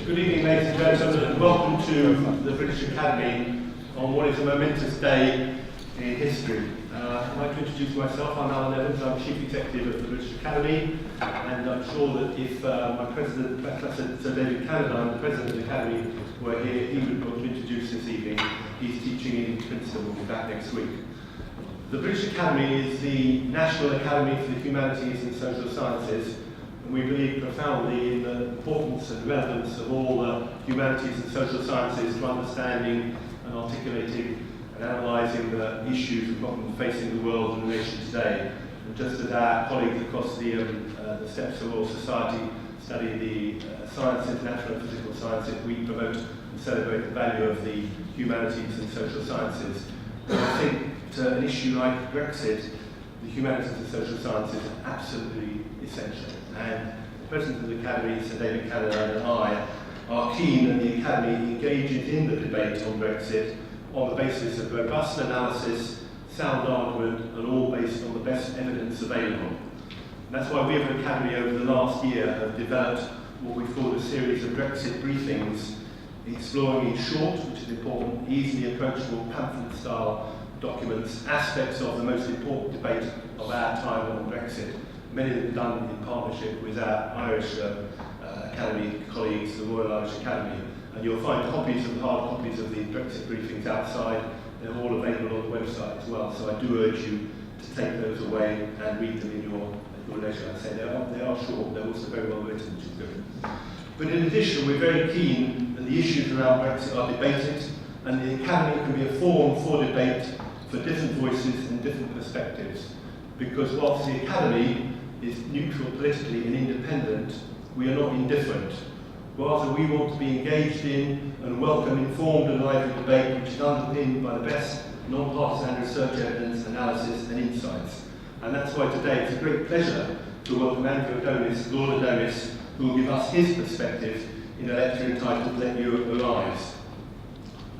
Good evening, ladies and gentlemen, and welcome to the British Academy on what is a momentous day in history. I'd like to introduce myself. I'm Alan Evans. I'm Chief Executive of the British Academy, and I'm sure that if my President, Professor Sir David Cannadine, the President of the Academy, were here, he would want to introduce this evening. He's teaching in Princeton, will be back next week. The British Academy is the National Academy for the Humanities and Social Sciences, and we believe profoundly in the importance and relevance of all the humanities and social sciences to understanding and articulating and analysing the issues and problems facing the world and the nation today. And just as our colleagues across the steps of Royal Society study the sciences, natural and physical sciences, we promote and celebrate the value of the humanities and social sciences. And I think to an issue like Brexit, the humanities and social sciences are absolutely essential. And the President of the Academy, Sir David Cannadine, and I are keen that the Academy engages in the debate on Brexit on the basis of robust analysis, sound argument, and all based on the best evidence available. And that's why we as an Academy over the last year have developed what we've called a series of Brexit briefings, exploring in short, which is important, easily approachable pamphlet-style documents, aspects of the most important debate of our time on Brexit. Many of them done in partnership with our Irish Academy colleagues, the Royal Irish Academy. And you'll find copies of hard copies of the Brexit briefings outside. They're all available on the website as well. So I do urge you to take those away and read them in your leisure. I say they are short, they're also very well written, which is good. But in addition, we're very keen that the issues around Brexit are debated, and the Academy can be a forum for debate for different voices and different perspectives. Because whilst the Academy is neutral politically and independent, we are not indifferent. Rather, we want to be engaged in and welcome informed and lively debate which is underpinned by the best non-partisan research evidence, analysis and insights. And that's why today it's a great pleasure to welcome Andrew Adonis, Lord Adonis, who will give us his perspective in a lecture entitled Let Europe Arise.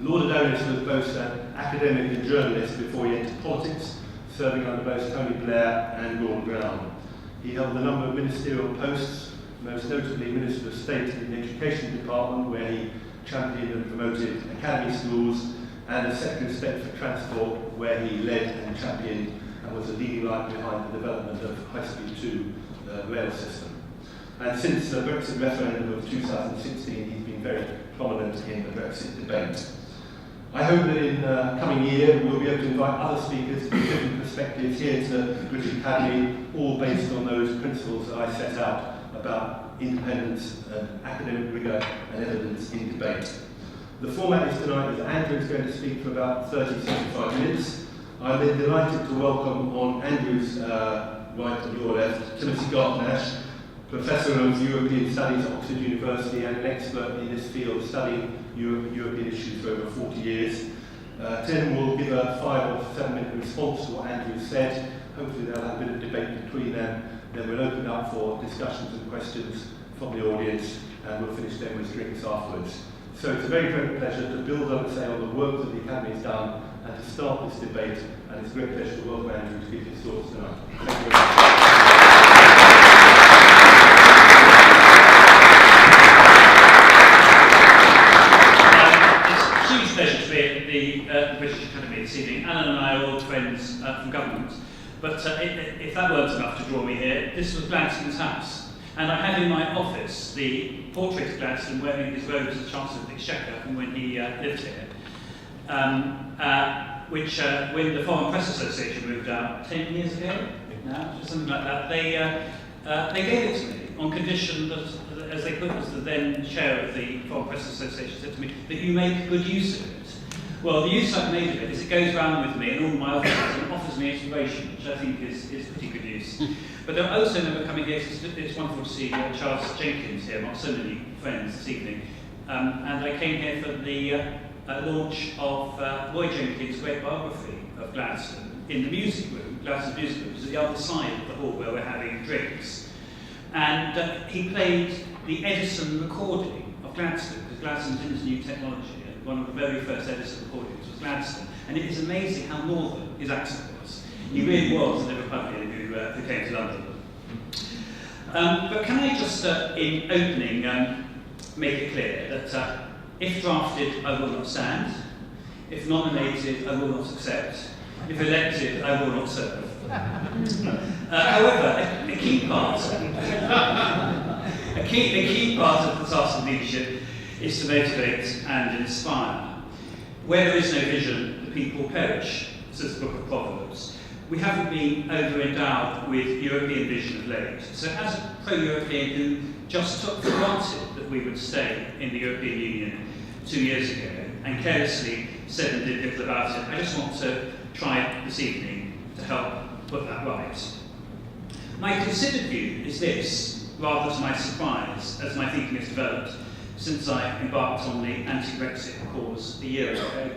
Lord Adonis was both an academic and journalist before he entered politics, serving under both Tony Blair and Gordon Brown. He held a number of ministerial posts, most notably Minister of State in the Education Department, where he championed and promoted academy schools, and as Secretary of State for Transport, where he led and championed and was a leading light behind the development of High Speed 2 rail system. And since the Brexit referendum of 2016, he's been very prominent in the Brexit debate. I hope that in the coming year we'll be able to invite other speakers with different perspectives here to the British Academy, all based on those principles that I set out about independence, academic rigour and evidence in debate. The format is tonight is Andrew is going to speak for about 30-35 minutes. I'm then delighted to welcome on Andrew's right and your left, Timothy Gartnash, Professor of European Studies at Oxford University and an expert in this field studying European issues for over 40 years. Tim will give a 5 or 7 minute response to what Andrew said. Hopefully they'll have a bit of debate between them. Then we'll open up for discussions and questions from the audience, and we'll finish them with drinks afterwards. So it's a very great pleasure to build on, say, on the work that the Academy has done and to start this debate, and it's a great pleasure to welcome Andrew to give his thoughts tonight. Thank you very much. The British Academy this evening. Alan and I are old friends from government, but if that weren't enough to draw me here, this was Gladstone's house. And I had in my office the portrait of Gladstone wearing his robes as Chancellor of the Exchequer from when he lived here, which when the Foreign Press Association moved out 10 years ago now, something like that, they gave it to me on condition that, as they put it, as the then chair of the Foreign Press Association said to me, that you make good use of it. Well, the use I've made of it is it goes around with me in all my offices and offers me inspiration, which I think is pretty good use. But I also remember coming here, it's wonderful to see Charles Jenkins here, not so many friends this evening, and I came here for the launch of Roy Jenkins' great biography of Gladstone in the music room, Gladstone's music room, which is the other side of the hall where we're having drinks. And he played the Edison recording of Gladstone, because Gladstone's in his new technology. One of the very first Edison recordings was Gladstone, and it is amazing how northern his accent was. He really was a Liverpudlian who came to London. But can I just, in opening, make it clear that if drafted, I will not stand. If nominated, I will not accept. If elected, I will not serve. However, a key part of the task of leadership is to motivate and inspire. Where there is no vision, the people perish, says the Book of Proverbs. We haven't been over-endowed with European vision of late. So as a pro-European who just took for granted that we would stay in the European Union 2 years ago and carelessly said and did little about it, I just want to try this evening to help put that right. My considered view is this, rather to my surprise, as my thinking has developed since I embarked on the anti-Brexit cause a year ago.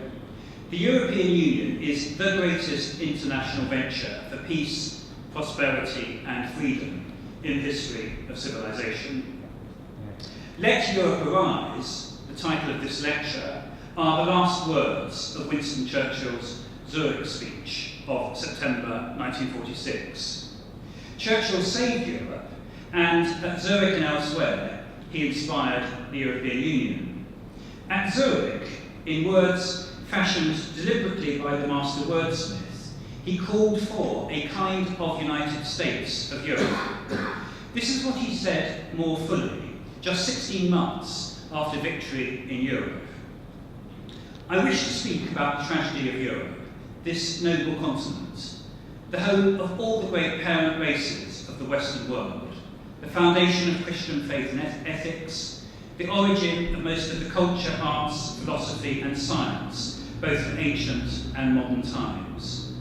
The European Union is the greatest international venture for peace, prosperity and freedom in the history of civilization. Let Europe Arise, the title of this lecture, are the last words of Winston Churchill's Zurich speech of September 1946. Churchill saved Europe, and at Zurich and elsewhere, he inspired the European Union. At Zurich, in words fashioned deliberately by the master wordsmith, he called for a kind of United States of Europe. This is what he said more fully, just 16 months after victory in Europe. I wish to speak about the tragedy of Europe, this noble continent, the home of all the great parent races of the Western world, the foundation of Christian faith and ethics, the origin of most of the culture, arts, philosophy and science, both in ancient and modern times.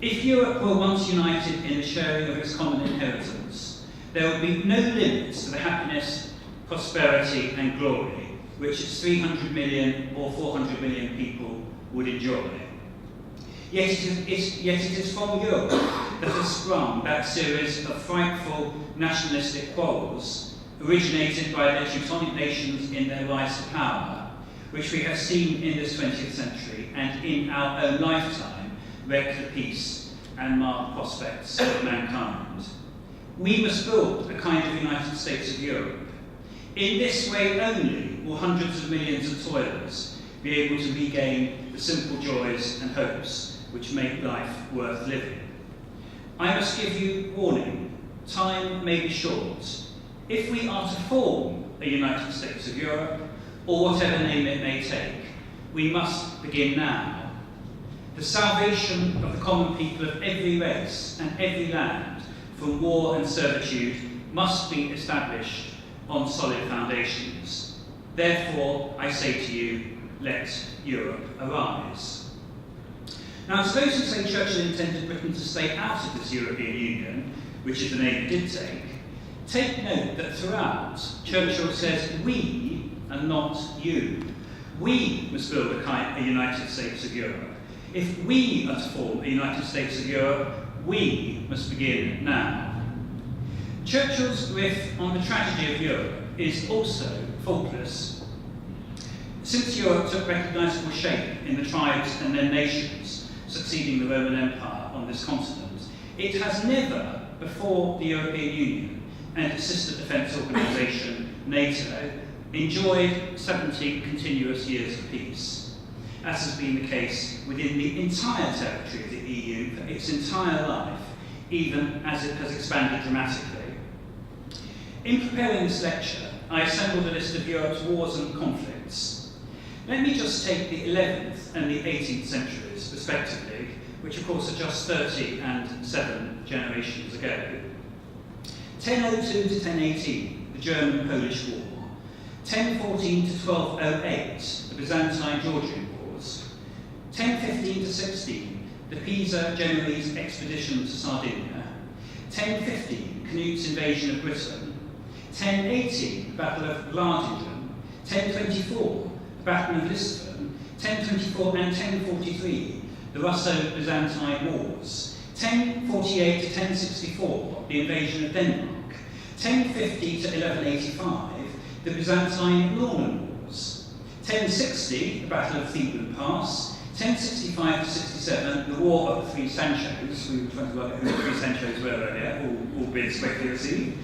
If Europe were once united in the sharing of its common inheritance, there would be no limits to the happiness, prosperity and glory which its 300 million or 400 million people would enjoy. Yet it is from Europe that has sprung that series of frightful nationalistic quarrels originated by the Teutonic nations in their rise to power, which we have seen in this 20th century and in our own lifetime wreck the peace and mar the prospects of mankind. We must build a kind of United States of Europe. In this way only will hundreds of millions of toilers be able to regain the simple joys and hopes which make life worth living. I must give you warning, time may be short. If we are to form a United States of Europe, or whatever name it may take, we must begin now. The salvation of the common people of every race and every land from war and servitude must be established on solid foundations. Therefore, I say to you, let Europe arise. Now, to those who say Churchill intended Britain to stay out of this European Union, which is the name it did take note that throughout, Churchill says we and not you. We must build a United States of Europe. If we are to form a United States of Europe, we must begin now. Churchill's riff on the tragedy of Europe is also faultless. Since Europe took recognisable shape in the tribes and then nations succeeding the Roman Empire on this continent, it has never, before the European Union and its sister defence organisation, NATO, enjoyed 70 continuous years of peace, as has been the case within the entire territory of the EU for its entire life, even as it has expanded dramatically. In preparing this lecture, I assembled a list of Europe's wars and conflicts. Let me just take the 11th and the 18th centuries, respectively, which of course are just 30 and 7 generations ago. 1002 to 1018, the German-Polish War. 1014 to 1208, the Byzantine-Georgian Wars. 1015 to 16, the Pisa-Genoese expedition to Sardinia. 1015, Canute's invasion of Britain. 1018, the Battle of Vlaardingen. 1024, the Battle of Lisbon. 1024 and 1043, the Russo-Byzantine Wars. 1048 to 1064, the invasion of Denmark. 1050 to 1185, the Byzantine-Norman Wars. 1060, the Battle of Theblen Pass. 1065 to 67, the War of the Three Sanchos. We were trying to work out who the Three Sanchos were earlier, all been speculative.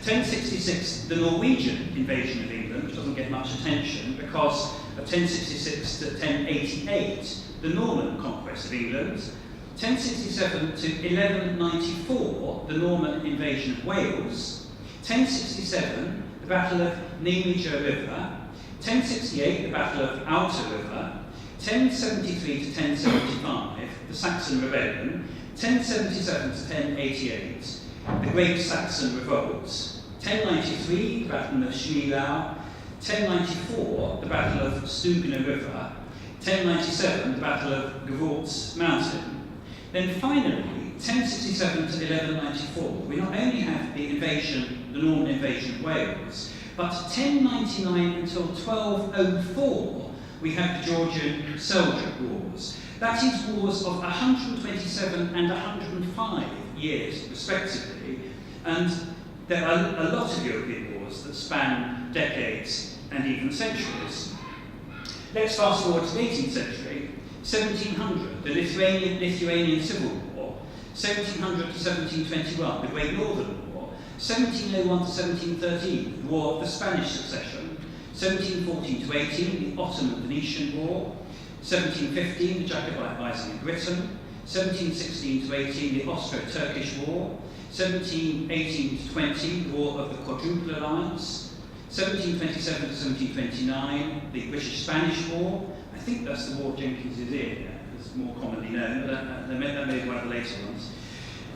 1066, the Norwegian invasion of England, which doesn't get much attention because of 1066 to 1088, the Norman conquest of England. 1067 to 1194, the Norman invasion of Wales. 1067, the Battle of Nemija River. 1068, the Battle of Outer River. 1073 to 1075, the Saxon Rebellion. 1077 to 1088, the Great Saxon Revolt. 1093, the Battle of Schmielau. 1094, the Battle of Stugner River. 1097, the Battle of Gevord's Mountain. Then finally, 1067 to 1194, we not only have the Norman invasion of Wales, but 1099 until 1204, we have the Georgian Seljuk Wars. That is wars of 127 and 105 years, respectively, and there are a lot of European wars that span decades and even centuries. Let's fast forward to the 18th century. 1700, the Lithuanian Civil War. 1700 to 1721, the Great Northern War. 1701 to 1713, the War of the Spanish Succession. 1714 to 18, the Ottoman-Venetian War. 1715, the Jacobite Rising in Britain. 1716 to 18, the Austro-Turkish War. 1718 to 20, the War of the Quadruple Alliance. 1727 to 1729, the British-Spanish War. I think that's the War of Jenkins's Ear, it's more commonly known, but that may be one of the later ones.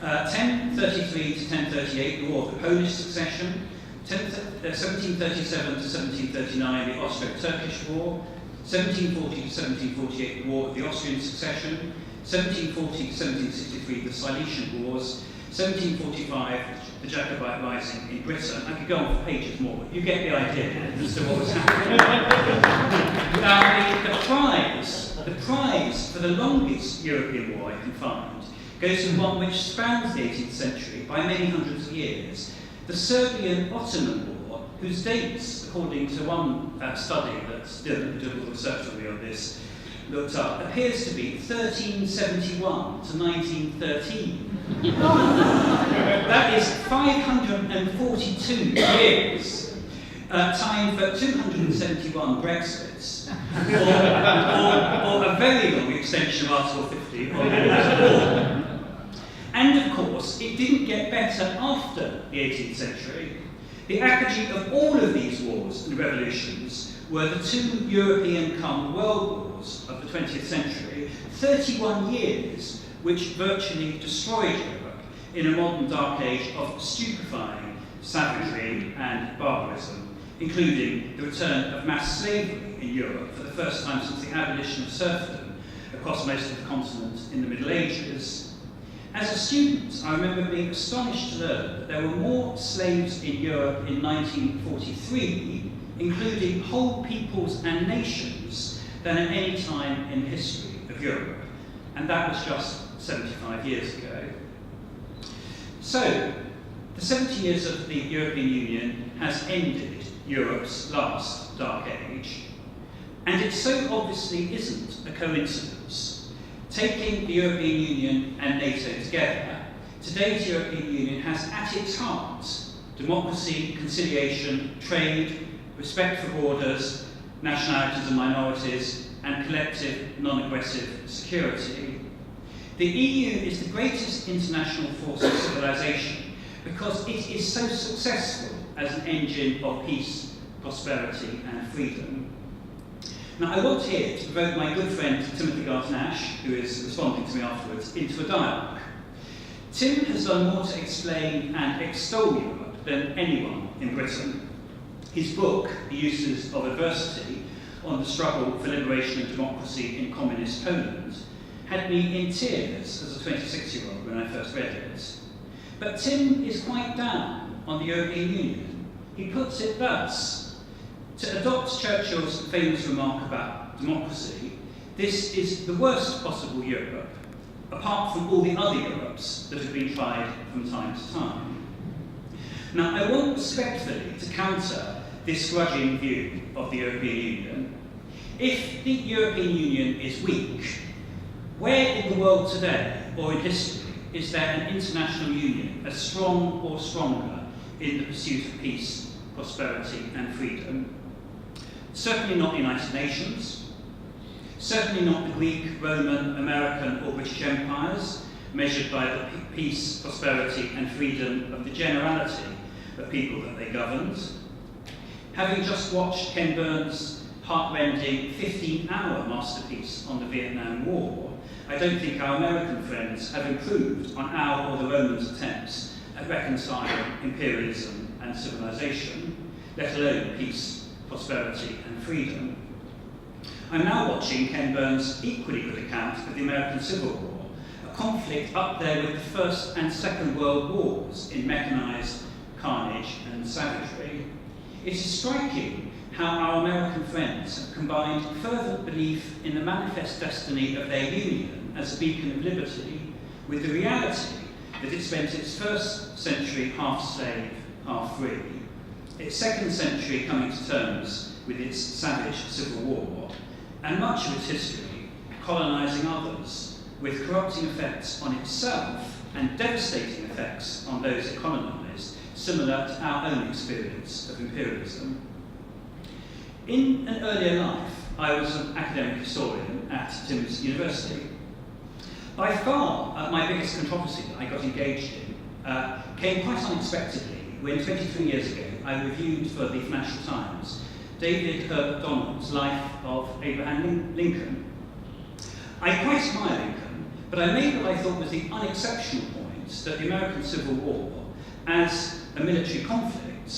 1033 to 1038, the War of the Polish Succession. 1737 to 1739, the Austro-Turkish War. 1740 to 1748, the War of the Austrian Succession. 1740 to 1763, the Silesian Wars. 1745, the Jacobite Rising in Britain. I could go on for pages more, but you get the idea as to what was happening. Now, the prize for the longest European war I can find goes to one which spans the 18th century by many hundreds of years, the Serbian-Ottoman War, whose dates, according to one study that's did a little research for me on this, looked up, appears to be 1371 to 1913. That is 542 years, time for 271 Brexits, or a very long extension of Article 50 of the War. And of course, it didn't get better after the 18th century. The apogee of all of these wars and revolutions were the two European come world wars of the 20th century, 31 years, which virtually destroyed Europe in a modern dark age of stupefying savagery and barbarism, including the return of mass slavery in Europe for the first time since the abolition of serfdom across most of the continent in the Middle Ages. As a student, I remember being astonished to learn that there were more slaves in Europe in 1943, including whole peoples and nations, than at any time in the history of Europe. And that was just 75 years ago. So, the 70 years of the European Union has ended Europe's last dark age. And it so obviously isn't a coincidence. Taking the European Union and NATO together, today's European Union has at its heart democracy, conciliation, trade, respect for borders, nationalities and minorities, and collective, non-aggressive security. The EU is the greatest international force of civilization because it is so successful as an engine of peace, prosperity, and freedom. Now, I want here to provoke my good friend Timothy Garton-Ash, who is responding to me afterwards, into a dialogue. Tim has done more to explain and extol Europe than anyone in Britain. His book, The Uses of Adversity, on the struggle for liberation and democracy in communist Poland, had me in tears as a 26-year-old when I first read it. But Tim is quite down on the European Union. He puts it thus: to adopt Churchill's famous remark about democracy, this is the worst possible Europe, apart from all the other Europes that have been tried from time to time. Now, I want respectfully to counter this grudging view of the European Union. If the European Union is weak, where in the world today, or in history, is there an international union as strong or stronger in the pursuit of peace, prosperity and freedom. Certainly not the United Nations, certainly not the Greek, Roman, American or British empires, measured by the peace, prosperity and freedom of the generality of people that they governed. Having just watched Ken Burns' heart-rending 15-hour masterpiece on the Vietnam War, I don't think our American friends have improved on our or the Romans' attempts at reconciling imperialism and civilization, let alone peace, prosperity and freedom. I'm now watching Ken Burns' equally good account of the American Civil War, a conflict up there with the First and Second World Wars in mechanized carnage and savagery. It is striking how our American friends have combined fervent belief in the manifest destiny of their union as a beacon of liberty with the reality that it spent its first century half slave, half free, its second century coming to terms with its savage civil war, and much of its history colonising others, with corrupting effects on itself and devastating effects on those it colonised, similar to our own experience of imperialism. In an earlier life, I was an academic historian at Tim's University. By far, my biggest controversy that I got engaged in came quite unexpectedly when 23 years ago I reviewed for the Financial Times David Herbert Donald's Life of Abraham Lincoln. I quite admire Lincoln, but I made what I thought was the unexceptional point that the American Civil War, as a military conflict,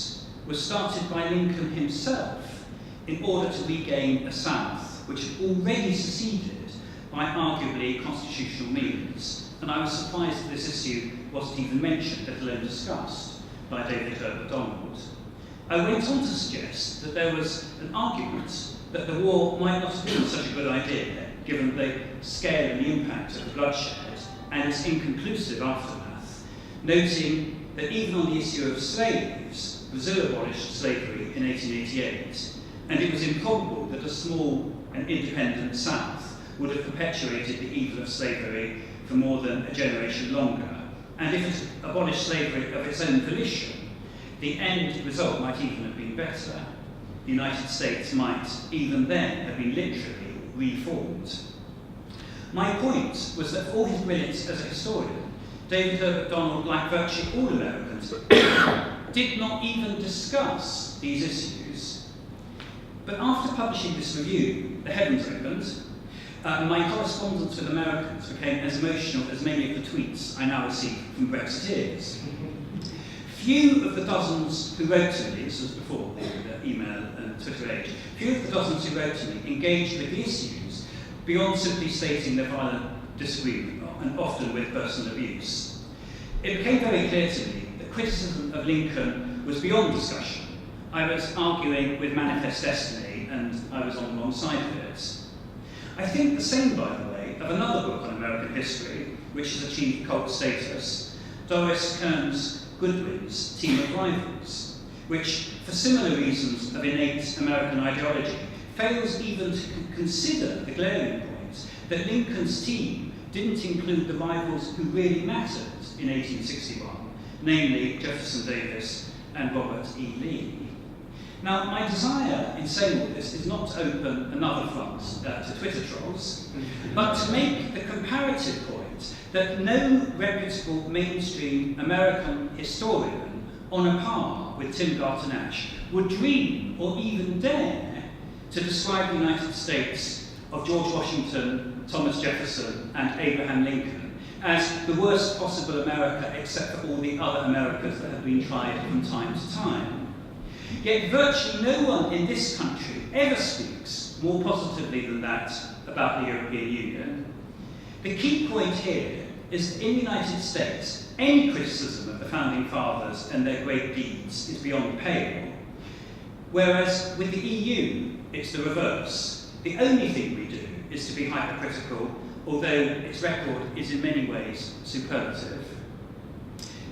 was started by Lincoln himself in order to regain a South which had already seceded by arguably constitutional means. And I was surprised that this issue wasn't even mentioned, let alone discussed, by David Herbert Donald. I went on to suggest that there was an argument that the war might not have been such a good idea, given the scale and the impact of the bloodshed and its inconclusive aftermath, noting that even on the issue of slaves, Brazil abolished slavery in 1888, and it was improbable that a small and independent South would have perpetuated the evil of slavery for more than a generation longer. And if it abolished slavery of its own volition, the end result might even have been better. The United States might, even then, have been literally reformed. My point was that for all his brilliance as a historian, David Herbert Donald, like virtually all Americans, did not even discuss these issues. But after publishing this review, the heavens opened. My correspondence with Americans became as emotional as many of the tweets I now receive from Brexiteers. Few of the dozens who wrote to me, this was before the email and Twitter age, few of the dozens who wrote to me engaged with the issues beyond simply stating their violent disagreement, and often with personal abuse. It became very clear to me that criticism of Lincoln was beyond discussion. I was arguing with manifest destiny, and I was on the wrong side of it. I think the same, by the way, of another book on American history, which has achieved cult status, Doris Kearns Goodwin's Team of Rivals, which, for similar reasons of innate American ideology, fails even to consider the glaring point that Lincoln's team didn't include the rivals who really mattered in 1861, namely Jefferson Davis and Robert E. Lee. Now, my desire in saying all this is not to open another front to Twitter trolls, but to make the comparative point that no reputable mainstream American historian on a par with Tim Garton-Ash would dream or even dare to describe the United States of George Washington, Thomas Jefferson, and Abraham Lincoln as the worst possible America except for all the other Americas that have been tried from time to time. Yet virtually no one in this country ever speaks more positively than that about the European Union. The key point here is that in the United States, any criticism of the Founding Fathers and their great deeds is beyond pale. Whereas with the EU, it's the reverse. The only thing we do is to be hypercritical, although its record is in many ways superlative.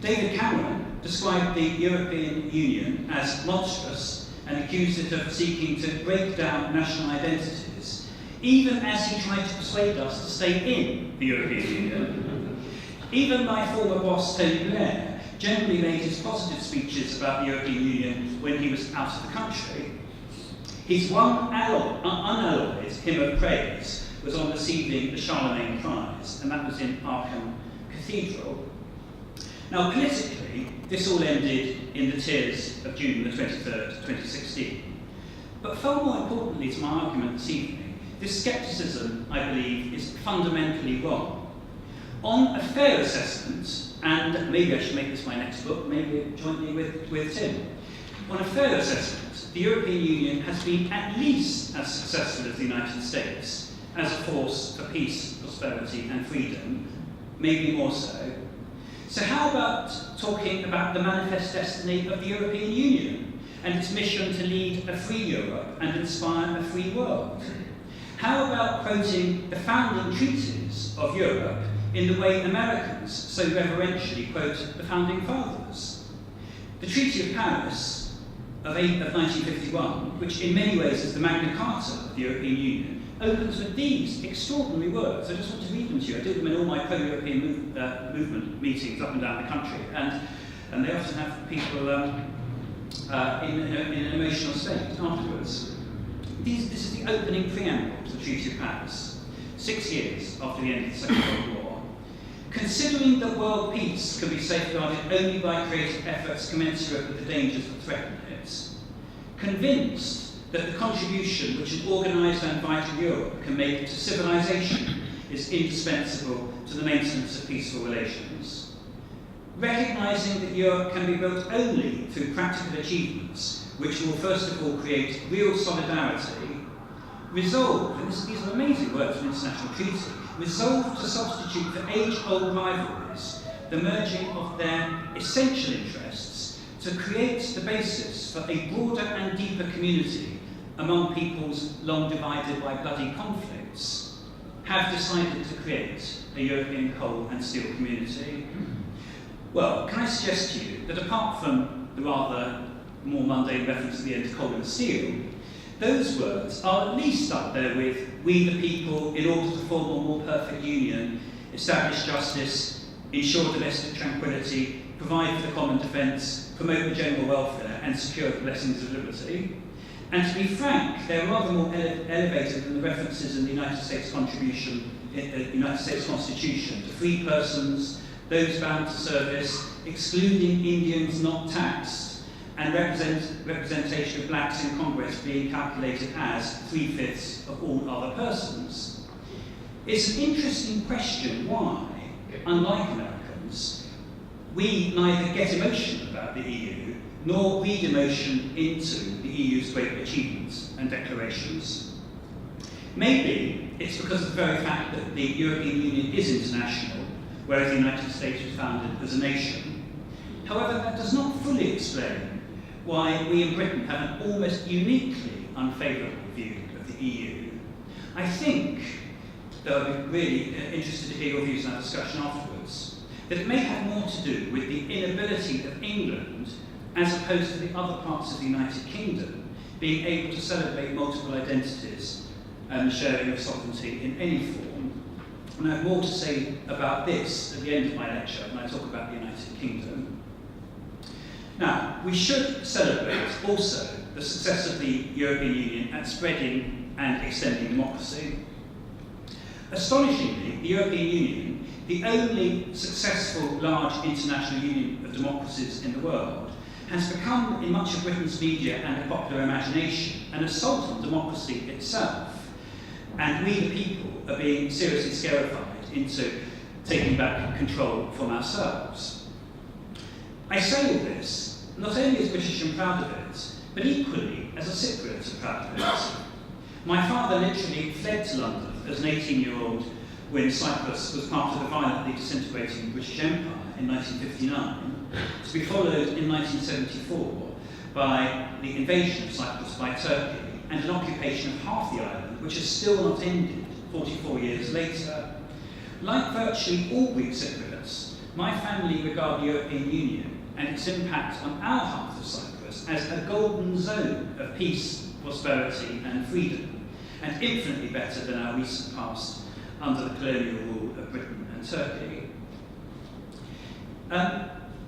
David Cameron described the European Union as monstrous and accused it of seeking to break down national identities, even as he tried to persuade us to stay in the European Union. Even my former boss, Tony Blair, generally made his positive speeches about the European Union when he was out of the country. His one unalloyed hymn of praise was on receiving the Charlemagne Prize, and that was in Aachen Cathedral. Now, politically, this all ended in the tears of June the 23rd, 2016. But far more importantly to my argument this evening, this scepticism, I believe, is fundamentally wrong. On a fair assessment, and maybe I should make this my next book, maybe jointly with Tim, on a fair assessment, the European Union has been at least as successful as the United States as a force for peace, prosperity and freedom, maybe more so. So how about talking about the manifest destiny of the European Union and its mission to lead a free Europe and inspire a free world? How about quoting the founding treaties of Europe in the way Americans so reverentially quote the founding fathers? The Treaty of Paris of 1951, which in many ways is the Magna Carta of the European Union, opens with these extraordinary words. I just want to read them to you. I did them in all my pro-European movement meetings up and down the country, and they often have people in an emotional state afterwards. This is the opening preamble to the Treaty of Paris, 6 years after the end of the Second World War. Considering that world peace can be safeguarded only by creative efforts commensurate with the dangers that threaten it, convinced that the contribution which an organised and vital Europe can make to civilization is indispensable to the maintenance of peaceful relations, recognising that Europe can be built only through practical achievements which will first of all create real solidarity, resolve, and these are amazing words from international treaty, resolve to substitute for age-old rivalries the merging of their essential interests to create the basis for a broader and deeper community among peoples long divided by bloody conflicts, have decided to create a European coal and steel community. Well, can I suggest to you that apart from the rather more mundane reference at the end to coal and steel, those words are at least up there with "we the people, in order to form a more perfect union, establish justice, ensure domestic tranquility, provide for the common defence, promote the general welfare and secure the blessings of liberty." And to be frank, they're rather more elevated than the references in the United States contribution, United States Constitution, to free persons, those bound to service, excluding Indians not taxed, and representation of blacks in Congress being calculated as 3/5 of all other persons. It's an interesting question why, unlike Americans, we neither get emotion about the EU nor read emotion into the EU's great achievements and declarations. Maybe it's because of the very fact that the European Union is international, whereas the United States was founded as a nation. However, that does not fully explain why we in Britain have an almost uniquely unfavourable view of the EU. I think, though I'd be really interested to hear your views in our discussion afterwards, that it may have more to do with the inability of England, as opposed to the other parts of the United Kingdom, being able to celebrate multiple identities and sharing of sovereignty in any form. And I have more to say about this at the end of my lecture when I talk about the United Kingdom. Now, we should celebrate also the success of the European Union at spreading and extending democracy. Astonishingly, the European Union, the only successful large international union of democracies in the world, has become, in much of Britain's media and the popular imagination, an assault on democracy itself. And we, the people, are being seriously scarified into taking back control from ourselves. I say all this, not only as British and proud of it, but equally as a Cypriot and proud of it. My father literally fled to London as an 18-year-old when Cyprus was part of the violently disintegrating British Empire in 1959, to be followed in 1974 by the invasion of Cyprus by Turkey and an occupation of half the island, which has still not ended 44 years later. Like virtually all Greek Cypriots, my family regard the European Union and its impact on our half of Cyprus as a golden zone of peace, prosperity and freedom, and infinitely better than our recent past under the colonial rule of Britain and Turkey.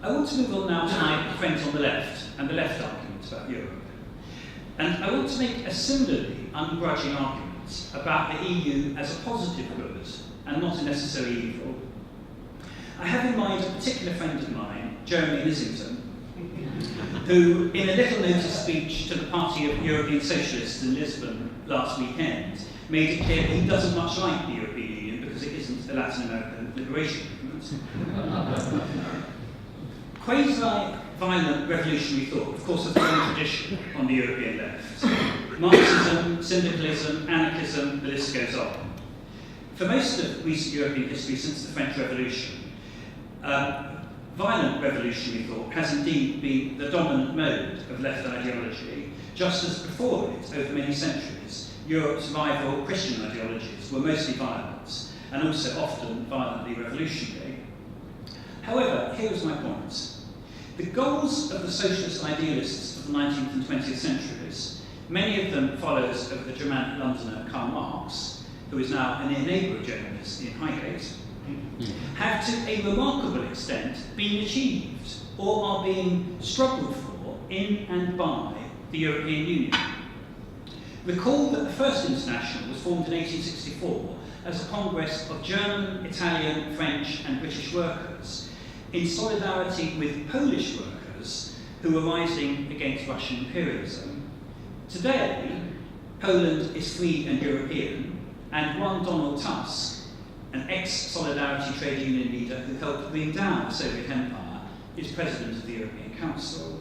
I want to move on now to my friends on the left and the left arguments about Europe. And I want to make a similarly ungrudging argument about the EU as a positive good and not a necessary evil. I have in mind a particular friend of mine, Jeremy Lissington, who, in a little notice speech to the Party of European Socialists in Lisbon last weekend, made it clear he doesn't much like the European Union because it isn't a Latin American liberation movement. Quasi-violent revolutionary thought, of course, has a long tradition on the European left. Marxism, syndicalism, anarchism, the list goes on. For most of recent European history since the French Revolution, violent revolutionary thought has indeed been the dominant mode of left ideology, just as before it, over many centuries, Europe's rival Christian ideologies were mostly violent, and also often violently revolutionary. However, here is my point. The goals of the socialist idealists of the 19th and 20th centuries, many of them followers of the Germanic Londoner Karl Marx, who is now a near neighbour of Jonas in Highgate, have to a remarkable extent been achieved or are being struggled for in and by the European Union. Recall that the First International was formed in 1864 as a congress of German, Italian, French and British workers in solidarity with Polish workers who were rising against Russian imperialism. Today, Poland is free and European, and one Donald Tusk, an ex-Solidarity trade union leader who helped bring down the Soviet Empire, is president of the European Council.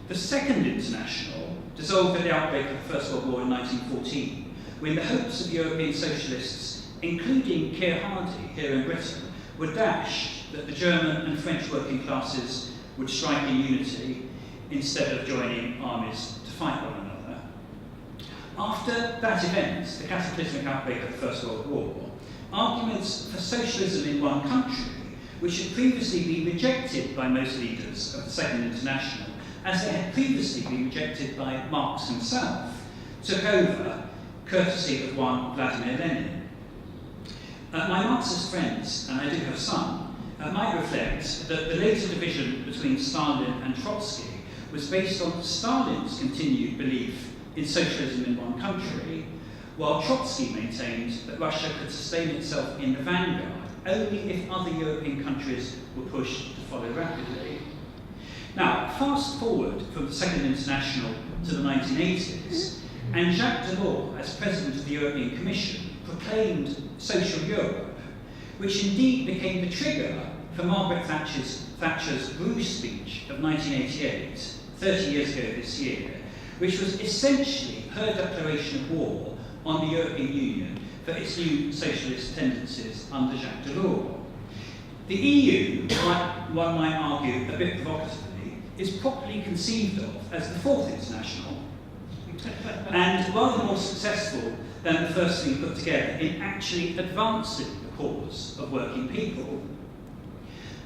The Second International dissolved at the outbreak of the First World War in 1914, when the hopes of European socialists, including Keir Hardie here in Britain, were dashed that the German and French working classes would strike in unity instead of joining armies to fight one another. After that event, the cataclysmic outbreak of the First World War, arguments for socialism in one country, which had previously been rejected by most leaders of the Second International, as they had previously been rejected by Marx himself, took over, courtesy of one Vladimir Lenin. My Marxist friends, and I do have some, might reflect that the later division between Stalin and Trotsky was based on Stalin's continued belief in socialism in one country, while Trotsky maintained that Russia could sustain itself in the vanguard only if other European countries were pushed to follow rapidly. Now, fast forward from the Second International to the 1980s, and Jacques Delors, as President of the European Commission, proclaimed social Europe, which indeed became the trigger for Margaret Thatcher's Bruges speech of 1988, 30 years ago this year, which was essentially her declaration of war on the European Union for its new socialist tendencies under Jacques Delors. The EU, one might argue a bit provocatively, is properly conceived of as the Fourth International, and rather more successful than the first thing put together in actually advancing the cause of working people.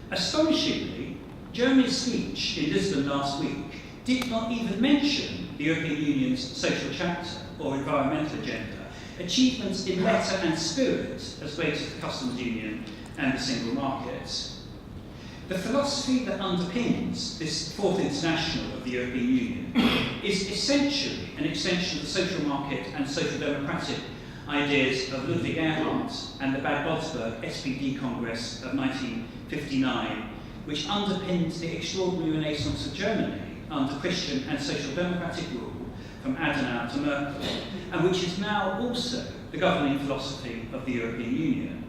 Astonishingly, Jeremy's speech in Lisbon last week did not even mention the European Union's social chapter or environmental agenda, achievements in letter and spirit as great as the customs union and the single market. The philosophy that underpins this Fourth International of the European Union is essentially an extension of the social market and social democratic ideas of Ludwig Erhard and the Bad Godesberg SPD Congress of 1959, which underpins the extraordinary renaissance of Germany under Christian and social democratic rule from Adenauer to Merkel, and which is now also the governing philosophy of the European Union.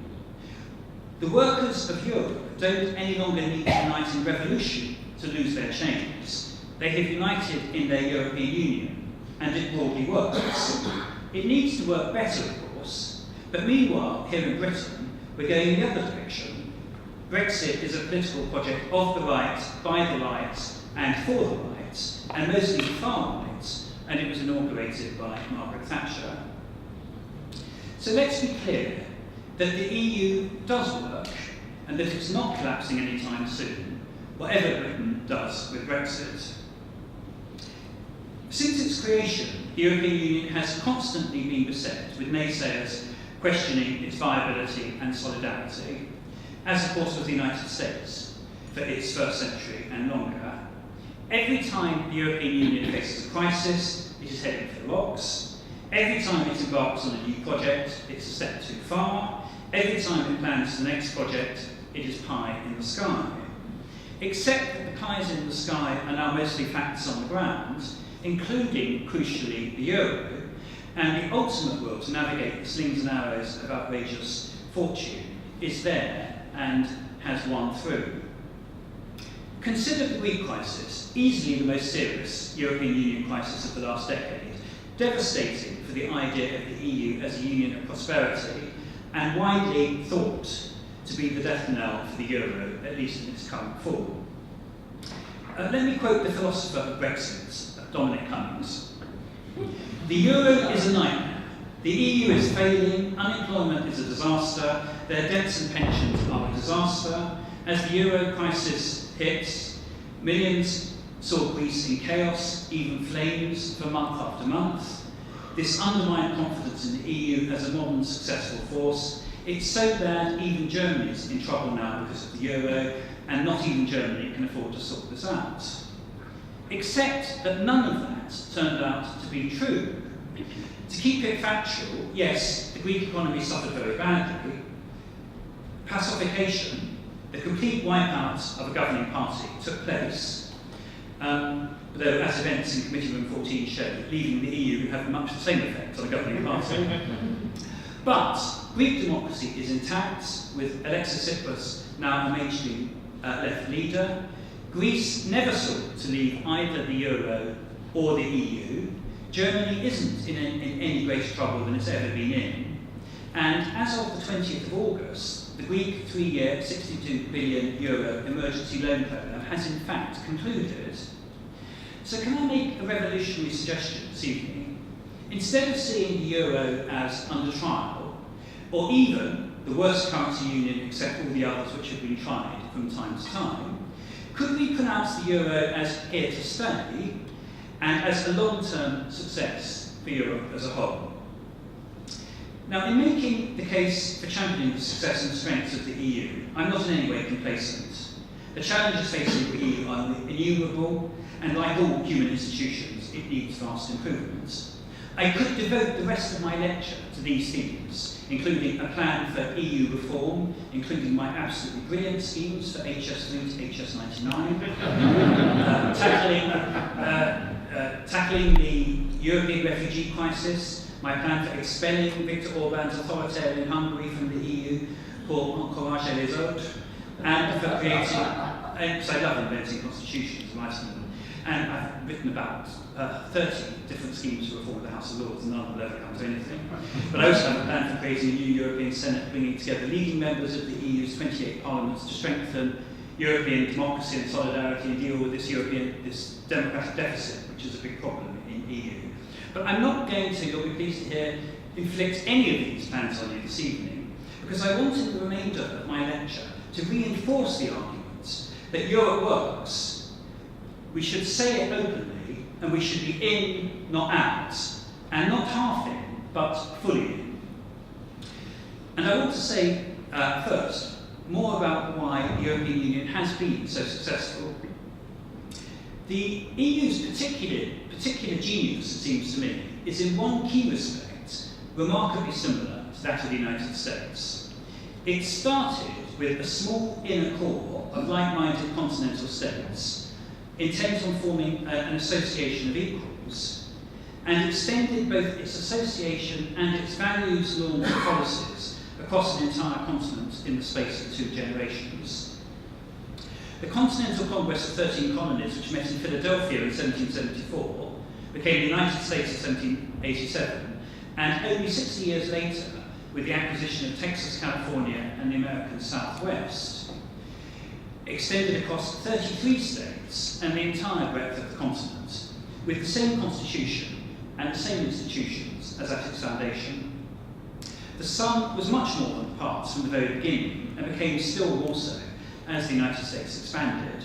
The workers of Europe don't any longer need to unite in revolution to lose their chains. They have united in their European Union, and it broadly works. It needs to work better, of course, but meanwhile, here in Britain, we're going in the other direction. Brexit is a political project of the right, by the right, and for the right, and mostly far right, and it was inaugurated by Margaret Thatcher. So let's be clear that the EU does work, and that it's not collapsing anytime soon, whatever Britain does with Brexit. Since its creation, the European Union has constantly been beset with naysayers questioning its viability and solidarity, as of course with the United States. for its first century and longer. Every time the European Union faces a crisis, it is heading for the rocks. Every time it embarks on a new project, it's a step too far. Every time it plans the next project, it is pie in the sky. Except that the pies in the sky are now mostly facts on the ground, including, crucially, the euro, and the ultimate will to navigate the slings and arrows of outrageous fortune is there and has won through. Consider the Greek crisis, easily the most serious European Union crisis of the last decade, devastating for the idea of the EU as a union of prosperity, and widely thought to be the death knell for the euro, at least in its current form. Let me quote the philosopher of Brexit, Dominic Cummings. The euro is a nightmare. The EU is failing, unemployment is a disaster, their debts and pensions are a disaster. As the euro crisis hits, millions saw Greece in chaos, even flames for month after month. This undermined confidence in the EU as a modern successful force. It's so bad even Germany is in trouble now because of the euro, and not even Germany can afford to sort this out. Except that none of that turned out to be true. To keep it factual, yes, the Greek economy suffered very badly. Pacification, the complete wipeout of a governing party, took place, though as events in Committee Room 14 showed, leaving the EU had much the same effect on a governing party. But Greek democracy is intact, with Alexis Tsipras now a mainstream left leader. Greece never sought to leave either the euro or the EU. Germany isn't in any greater trouble than it's ever been in. And as of the 20th of August, the Greek 3-year, €62 billion emergency loan programme has in fact concluded. So can I make a revolutionary suggestion this evening? Instead of seeing the euro as under trial, or even the worst currency union except all the others which have been tried from time to time, could we pronounce the euro as here to stay and as a long-term success for Europe as a whole? Now, in making the case for championing the success and strengths of the EU, I'm not in any way complacent. The challenges facing the EU are innumerable, and like all human institutions, it needs vast improvement. I could devote the rest of my lecture to these themes, including a plan for EU reform, including my absolutely brilliant schemes for HS3 to HS99, tackling the European refugee crisis, my plan for expelling Viktor Orban's authoritarian Hungary from the EU, pour encourager les autres, and for creating, because I love inventing constitutions and writing them, and I've written about 30 different schemes to reform the House of Lords, and none will ever come to anything. But I also have a plan for creating a new European Senate, bringing together leading members of the EU's 28 parliaments to strengthen European democracy and solidarity and deal with this democratic deficit, which is a big problem in EU. But I'm not going to, you'll be pleased to hear, inflict any of these plans on you this evening, because I wanted the remainder of my lecture to reinforce the argument that Europe works. We should say it openly, and we should be in, not out, and not half in, but fully in. And I want to say first more about why the European Union has been so successful. The EU's particular genius, it seems to me, is in one key respect remarkably similar to that of the United States. It started with a small inner core of like-minded continental states intent on forming an association of equals, and extended both its association and its values, norms and policies across an entire continent in the space of 2 generations. The Continental Congress of 13 Colonies, which met in Philadelphia in 1774, became the United States in 1787, and only 60 years later, with the acquisition of Texas, California, and the American Southwest, extended across 33 states and the entire breadth of the continent, with the same constitution and the same institutions as at its foundation. The sum was much more than parts from the very beginning, and became still more so as the United States expanded.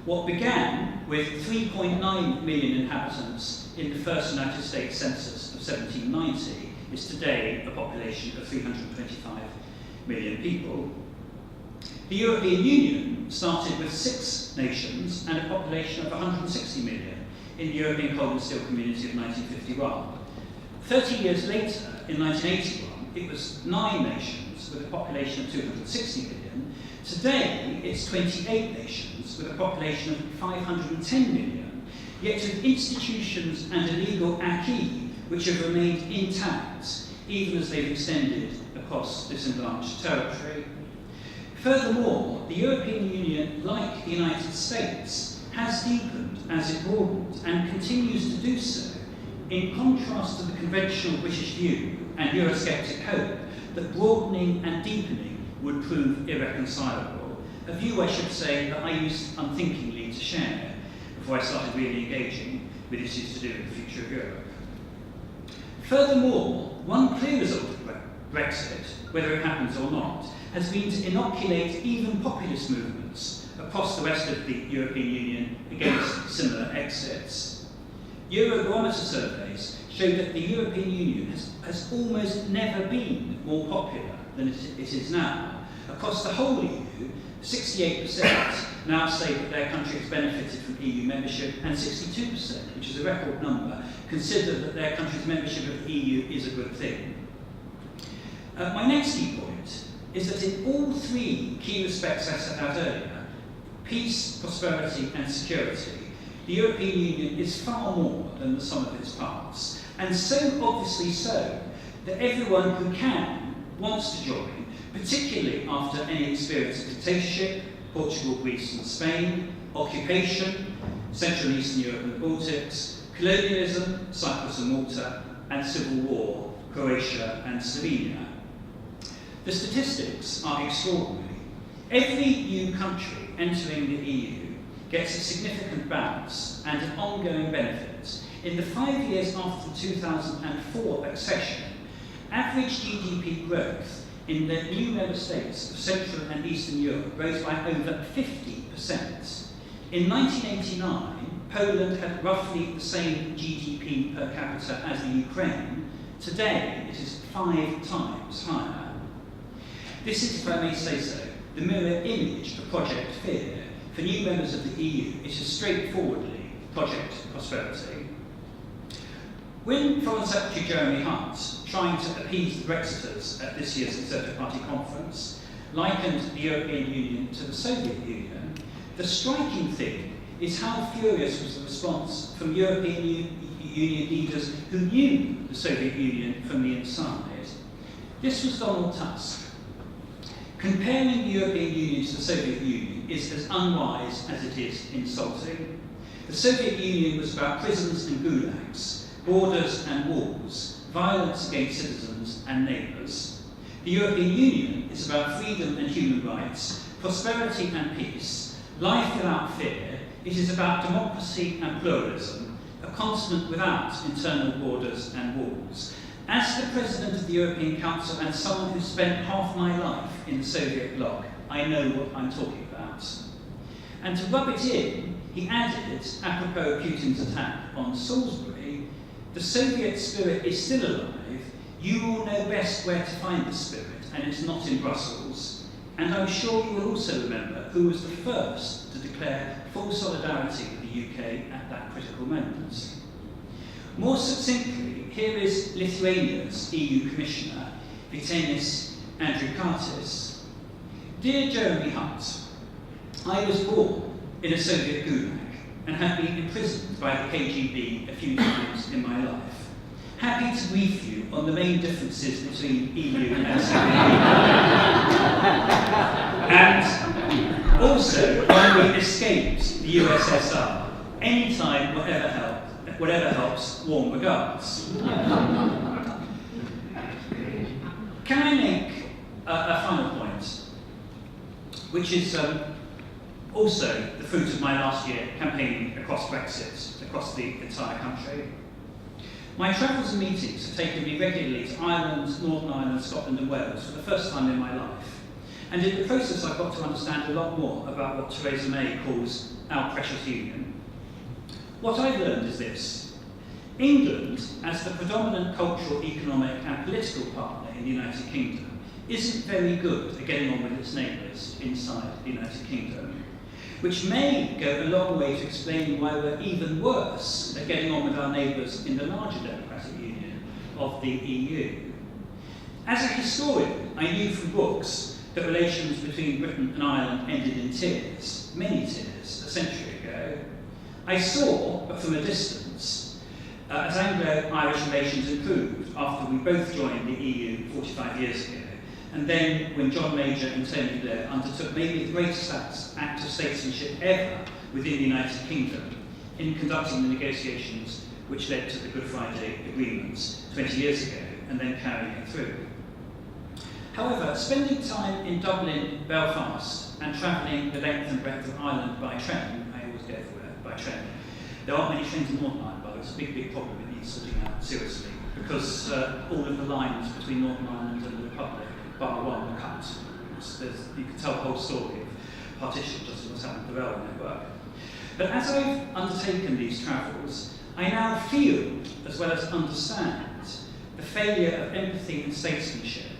What began with 3.9 million inhabitants in the first United States Census of 1790 is today a population of 325 million people. The European Union started with 6 nations and a population of 160 million in the European Coal and Steel Community of 1951. 30 years later, in 1981, it was 9 nations with a population of 260 million. Today, it's 28 nations with a population of 510 million, yet with institutions and a legal acquis which have remained intact, even as they've extended across this enlarged territory. Furthermore, the European Union, like the United States, has deepened as it broadened and continues to do so, in contrast to the conventional British view and Eurosceptic hope that broadening and deepening would prove irreconcilable, a view I should say that I used unthinkingly to share before I started really engaging with issues to do with the future of Europe. Furthermore, one clear result of Brexit, whether it happens or not, has been to inoculate even populist movements across the rest of the European Union against similar exits. Eurobarometer surveys show that the European Union has almost never been more popular than it is now. Across the whole EU, 68% now say that their country has benefited from EU membership, and 62%, which is a record number, consider that their country's membership of the EU is a good thing. My next key point is that in all 3 key respects I set out earlier, peace, prosperity and security, the European Union is far more than the sum of its parts, and so obviously so that everyone who can wants to join, particularly after any experience of dictatorship, Portugal, Greece and Spain, occupation, Central and Eastern Europe and the Baltics, colonialism, Cyprus and Malta, and civil war, Croatia and Slovenia. The statistics are extraordinary. Every new country entering the EU gets a significant bounce and an ongoing benefit. In the 5 years after the 2004 accession, average GDP growth in the new member states of Central and Eastern Europe rose by over 50%. In 1989, Poland had roughly the same GDP per capita as the Ukraine. Today, it is 5 times higher. This is, if I may say so, the mirror image of Project Fear. For new members of the EU, it is straightforwardly Project Prosperity. When Foreign Secretary Jeremy Hunt, trying to appease the Brexiters at this year's Conservative Party conference, likened the European Union to the Soviet Union, the striking thing is how furious was the response from European Union leaders who knew the Soviet Union from the inside. This was Donald Tusk. Comparing the European Union to the Soviet Union is as unwise as it is insulting. The Soviet Union was about prisons and gulags, borders and walls, violence against citizens and neighbours. The European Union is about freedom and human rights, prosperity and peace, life without fear. It is about democracy and pluralism, a continent without internal borders and walls. As the President of the European Council and someone who spent half my life in the Soviet bloc, I know what I'm talking about. And to rub it in, he added, apropos Putin's attack on Salisbury, the Soviet spirit is still alive, you all know best where to find the spirit, and it's not in Brussels. And I'm sure you will also remember who was the first to declare full solidarity with the UK at that critical moment. More succinctly, here is Lithuania's EU Commissioner, Vytenis Andriukaitis. Dear Jeremy Hunt, I was born in a Soviet gulag and have been imprisoned by the KGB a few times in my life. Happy to brief you on the main differences between EU and Soviet Union. And also when we escaped the USSR, anytime, whatever helps, warm regards. Can I make a final point, which is also the fruit of my last year campaigning across Brexit, across the entire country? My travels and meetings have taken me regularly to Ireland, Northern Ireland, Scotland and Wales for the first time in my life. And in the process I've got to understand a lot more about what Theresa May calls our precious union. What I've learned is this: England, as the predominant cultural, economic and political partner in the United Kingdom, isn't very good at getting on with its neighbours inside the United Kingdom, which may go a long way to explaining why we're even worse at getting on with our neighbours in the larger democratic union of the EU. As a historian, I knew from books that relations between Britain and Ireland ended in tears, many tears, a century ago. I saw, but from a distance, as Anglo-Irish relations improved after we both joined the EU 45 years ago, and then when John Major and Tony Blair undertook maybe the greatest act of statesmanship ever within the United Kingdom in conducting the negotiations which led to the Good Friday agreements 20 years ago, and then carrying it through. However, spending time in Dublin, Belfast, and travelling the length and breadth of Ireland by train, I always go for it, by train. There aren't many trains in Northern Ireland, but it's a big problem that needs sorting out seriously, because all of the lines between Northern Ireland and the Republic, bar one, are cut. You can tell the whole story of partition, just as what's happened to the railway network. But as I've undertaken these travels, I now feel, as well as understand, the failure of empathy and statesmanship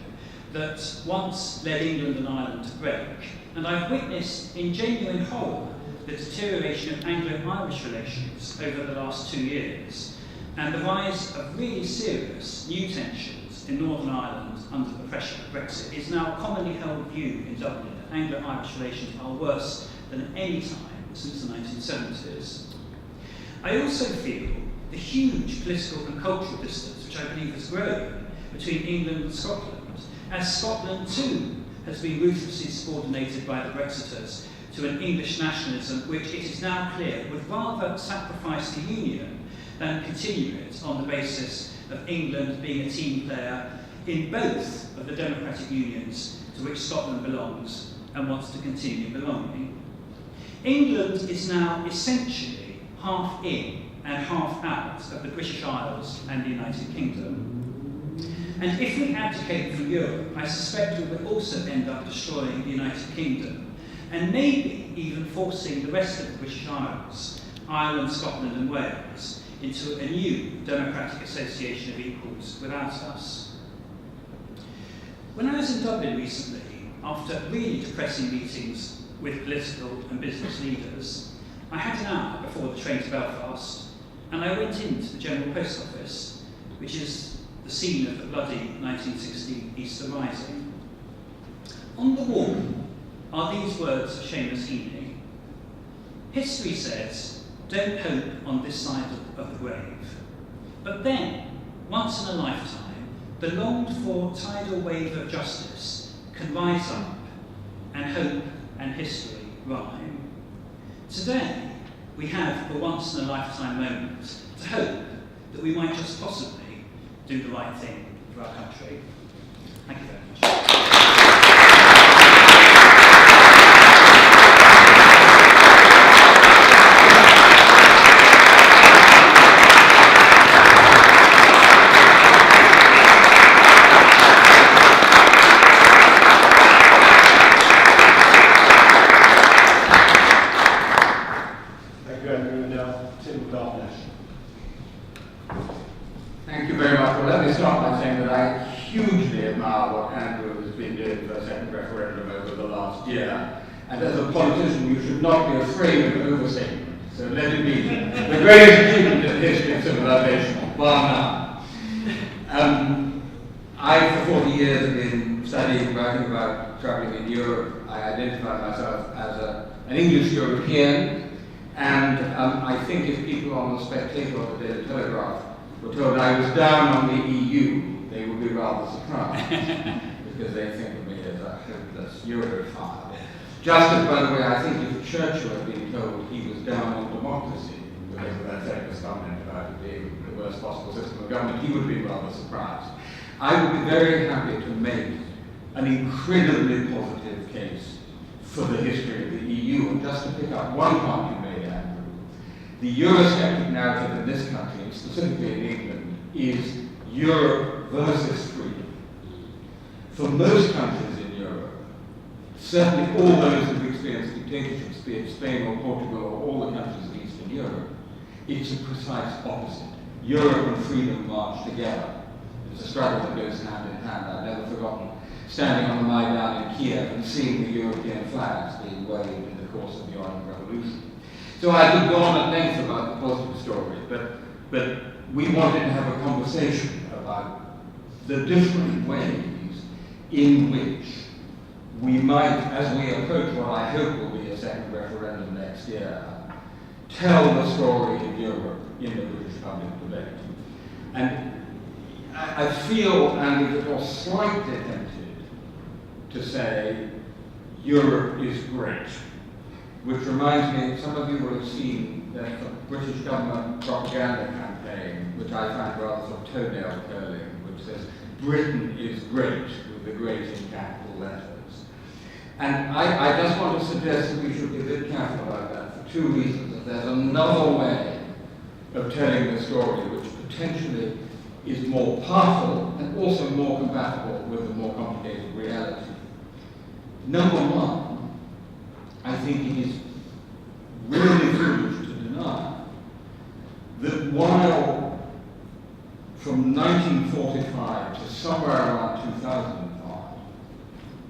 that once led England and Ireland to break, and I've witnessed in genuine horror the deterioration of Anglo-Irish relations over the last 2 years, and the rise of really serious new tensions in Northern Ireland under the pressure of Brexit. Is now a commonly held view in Dublin that Anglo-Irish relations are worse than at any time since the 1970s. I also feel the huge political and cultural distance which I believe has grown between England and Scotland, as Scotland too has been ruthlessly subordinated by the Brexiters to an English nationalism which it is now clear would rather sacrifice the Union than continue it on the basis of England being a team player in both of the democratic unions to which Scotland belongs and wants to continue belonging. England is now essentially half in and half out of the British Isles and the United Kingdom. And if we abdicate from Europe, I suspect we will also end up destroying the United Kingdom, and maybe even forcing the rest of the British Isles, Ireland, Scotland and Wales, into a new democratic association of equals without us. When I was in Dublin recently, after really depressing meetings with political and business leaders, I had an hour before the train to Belfast, and I went into the General Post Office, which is the scene of the bloody 1960 Easter Rising. On the wall are these words of Seamus Heaney. History says, don't hope on this side of the grave. But then, once in a lifetime, the longed-for tidal wave of justice can rise up, and hope and history rhyme. Today, we have a once-in-a-lifetime moment to hope that we might just possibly do the right thing for our country. Thank you very much. Thank you, Andrew. And now, Tim Dartnash. Thank you very much. Well, let me start by saying that I hugely admire what Andrew has been doing for a second referendum over the last year. And as a politician, you should not be afraid of overstatement. So let it be the greatest achievement in the history of civilization, bar none. I, for 40 years, have been studying, writing about traveling in Europe. I identify myself as an English European. And I think if people on The Spectator or the Daily Telegraph were told I was down on the EU, they would be rather surprised, because they think of me as a hopeless Europhile. Just as, by the way, I think if Churchill had been told he was down on democracy, because of that famous comment about it being the worst possible system of government, he would be rather surprised. I would be very happy to make an incredibly positive case for the history of the EU, and just to pick up one point you made, Andrew, the Eurosceptic narrative in this country, and specifically in England, is Europe versus freedom. For most countries in Europe, certainly all those who have experienced dictatorships, be it Spain or Portugal or all the countries of Eastern Europe, it's a precise opposite. Europe and freedom march together. It's a struggle that goes hand in hand. I've never forgotten standing on the Maidan in Kiev and seeing the European flags being waved in the course of the Orange Revolution. So I could go on at length about the positive story, but we wanted to have a conversation about the different ways in which we might, as we approach what I hope will be a second referendum next year, tell the story of Europe in the British public debate. And I feel, and it was slightly tempted to say, Europe is great, which reminds me, some of you will have seen that the British government propaganda campaign, which I find rather sort of toenail curling, which says, Britain is great, with the great in capital letters. And I just want to suggest that we should be a bit careful about that for two reasons. That there's another way of telling the story which potentially is more powerful and also more compatible with the more complicated reality. Number one, I think it is really foolish to deny that while from 1945 to somewhere around 2005,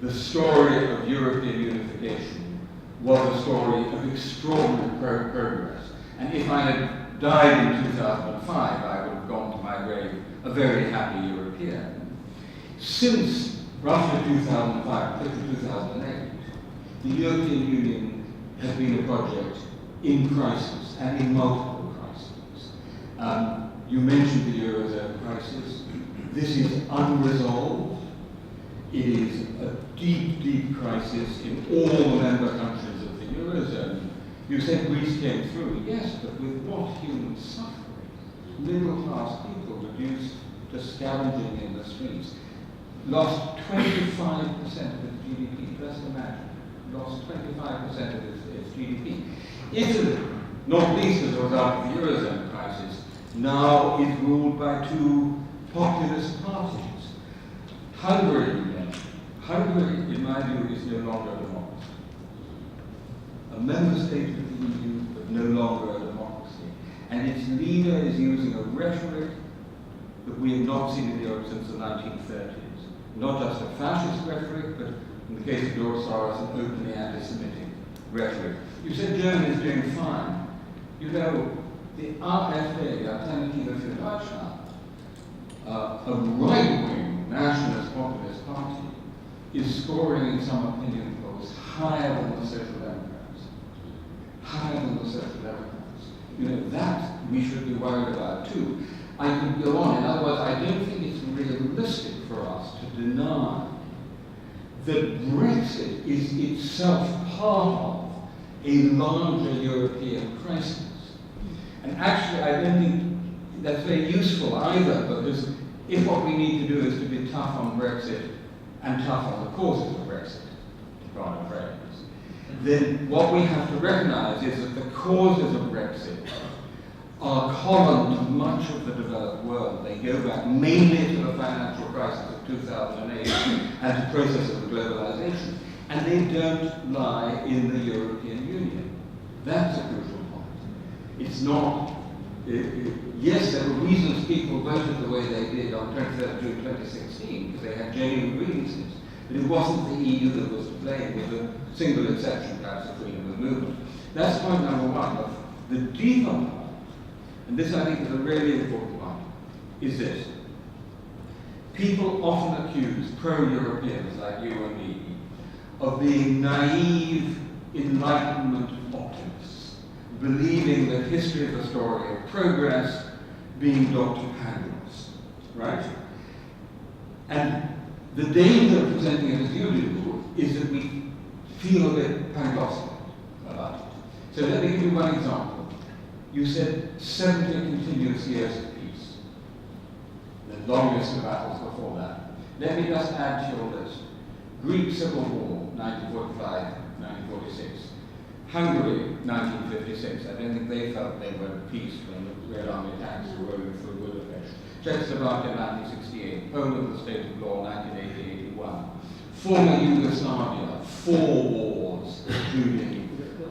the story of European unification was a story of extraordinary progress. And if I had died in 2005, I would have gone to my grave a very happy European. Since roughly 2005, particularly 2008, the European Union has been a project in crisis and in multiple crises. You mentioned the Eurozone crisis. This is unresolved. It is a deep, deep crisis in all the member countries of the Eurozone. You said Greece came through. Yes, but with what human suffering? Middle-class people reduced to scavenging in the streets. Lost 25% of its GDP. Just imagine. Lost 25% of its GDP. Italy, not least as a result of the Eurozone crisis, now is ruled by two populist parties. Hungary, in my view, is no longer a democracy. A member state of the EU, but no longer a democracy. And its leader is using a rhetoric that we have not seen in Europe since the 1930s. Not just a fascist rhetoric, but in the case of Doris Soros, an openly anti-Semitic rhetoric. You said Germany is doing fine. You know, the AfD, the Alternative für Deutschland, a right-wing nationalist populist party, is scoring in some opinion polls higher than the Social Democrats. Higher than the Social Democrats. You know, that we should be worried about too. I could go on. In other words, I don't think it's realistic for us to deny that Brexit is itself part of a larger European crisis. And actually, I don't think that's very useful either, because if what we need to do is to be tough on Brexit and tough on the causes of Brexit, to coin a phrase, then what we have to recognize is that the causes of Brexit are common to much of the developed world. They go back mainly to the financial crisis of 2008 and to processes of globalization. And they don't lie in the European Union. That's a crucial point. It's not, yes, there were reasons people voted the way they did on 23rd June 2016, because they had genuine grievances. But it wasn't the EU that was to blame, with a single exception, perhaps, of freedom of movement. That's point number one. But the deeper point, and this I think is a really important one, is this. People often accuse pro-Europeans like you and me of being naive Enlightenment optimists, believing that history is a story of progress, being Dr. Pangloss, right? And the danger of presenting it as you do is that we feel a bit Panglossian about it. So let me give you one example. You said 70 continuous years of peace. The longest of battles before that. Let me just add to your list. Greek Civil War, 1945, 1946. Hungary, 1956. I don't think they felt they were at peace when the Red Army tanks were rolling through Budapest. Czechoslovakia, 1968. Poland, the state of law, 1980-81. Former Yugoslavia, 4 wars, including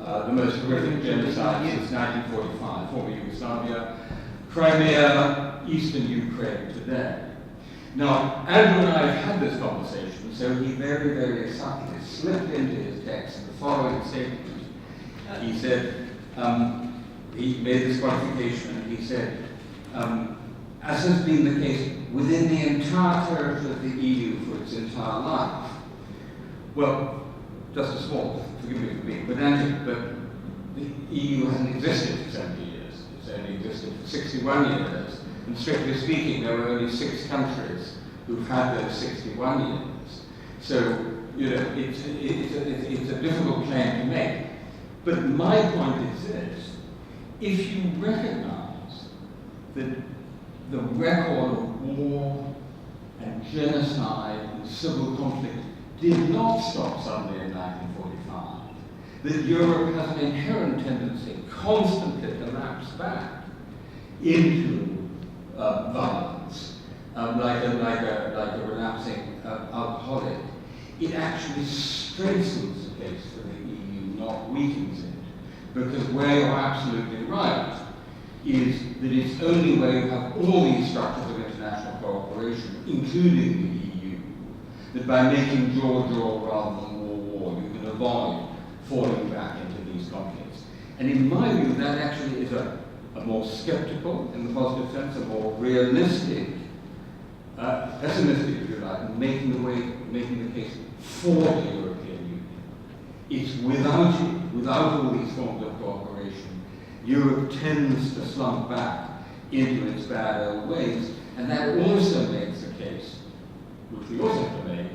the most horrific genocide since 1945. Former Yugoslavia, Crimea, eastern Ukraine today. Now, Andrew and I have had this conversation, so he very, very subtly slipped into his text the following statement. He said, he made this qualification, and he said, as has been the case within the entire territory of the EU for its entire life. Well, just a small, forgive me for being pedantic, but the EU hasn't existed for 70 years. It's only existed for 61 years. And strictly speaking, there were only 6 countries who've had those 61 years. So, you know, it's a difficult claim to make. But my point is this: if you recognize that the record of war and genocide and civil conflict did not stop suddenly in 1945, that Europe has an inherent tendency constantly to lapse back into violence, like a relapsing alcoholic, it actually strengthens the case for the EU, not weakens it. Because where you're absolutely right is that it's only where you have all these structures of international cooperation, including the EU, that by making jaw rather than war, you can avoid falling back into these conflicts. And in my view, that actually is a more skeptical, in the positive sense, a more realistic, pessimistic, if you like, making the case for the European Union. It's without it, without all these forms of cooperation, Europe tends to slump back into its bad old ways, and that also makes the case, which we also have to make,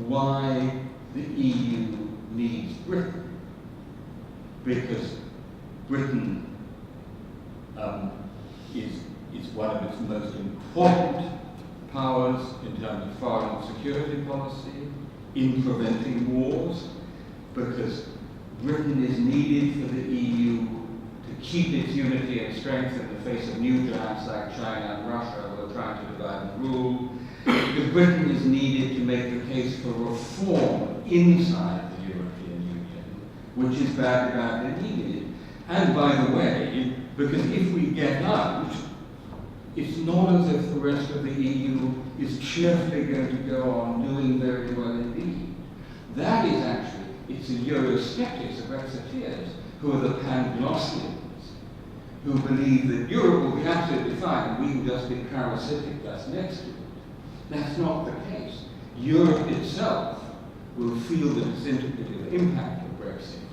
why the EU needs Britain. Because Britain is one of its most important powers in terms of foreign security policy, in preventing wars, because Britain is needed for the EU to keep its unity and strength in the face of new giants like China and Russia who are trying to divide and rule. Because Britain is needed to make the case for reform inside the European Union, which is badly needed. And by the way, because if we get out, it's not as if the rest of the EU is cheerfully going to go on doing very well indeed. That is actually, it's the Eurosceptics, the Brexiteers, who are the Panglossians, who believe that Europe will be absolutely fine and we can just be parasitic just next to it. That's not the case. Europe itself will feel the disintegrative impact of Brexit,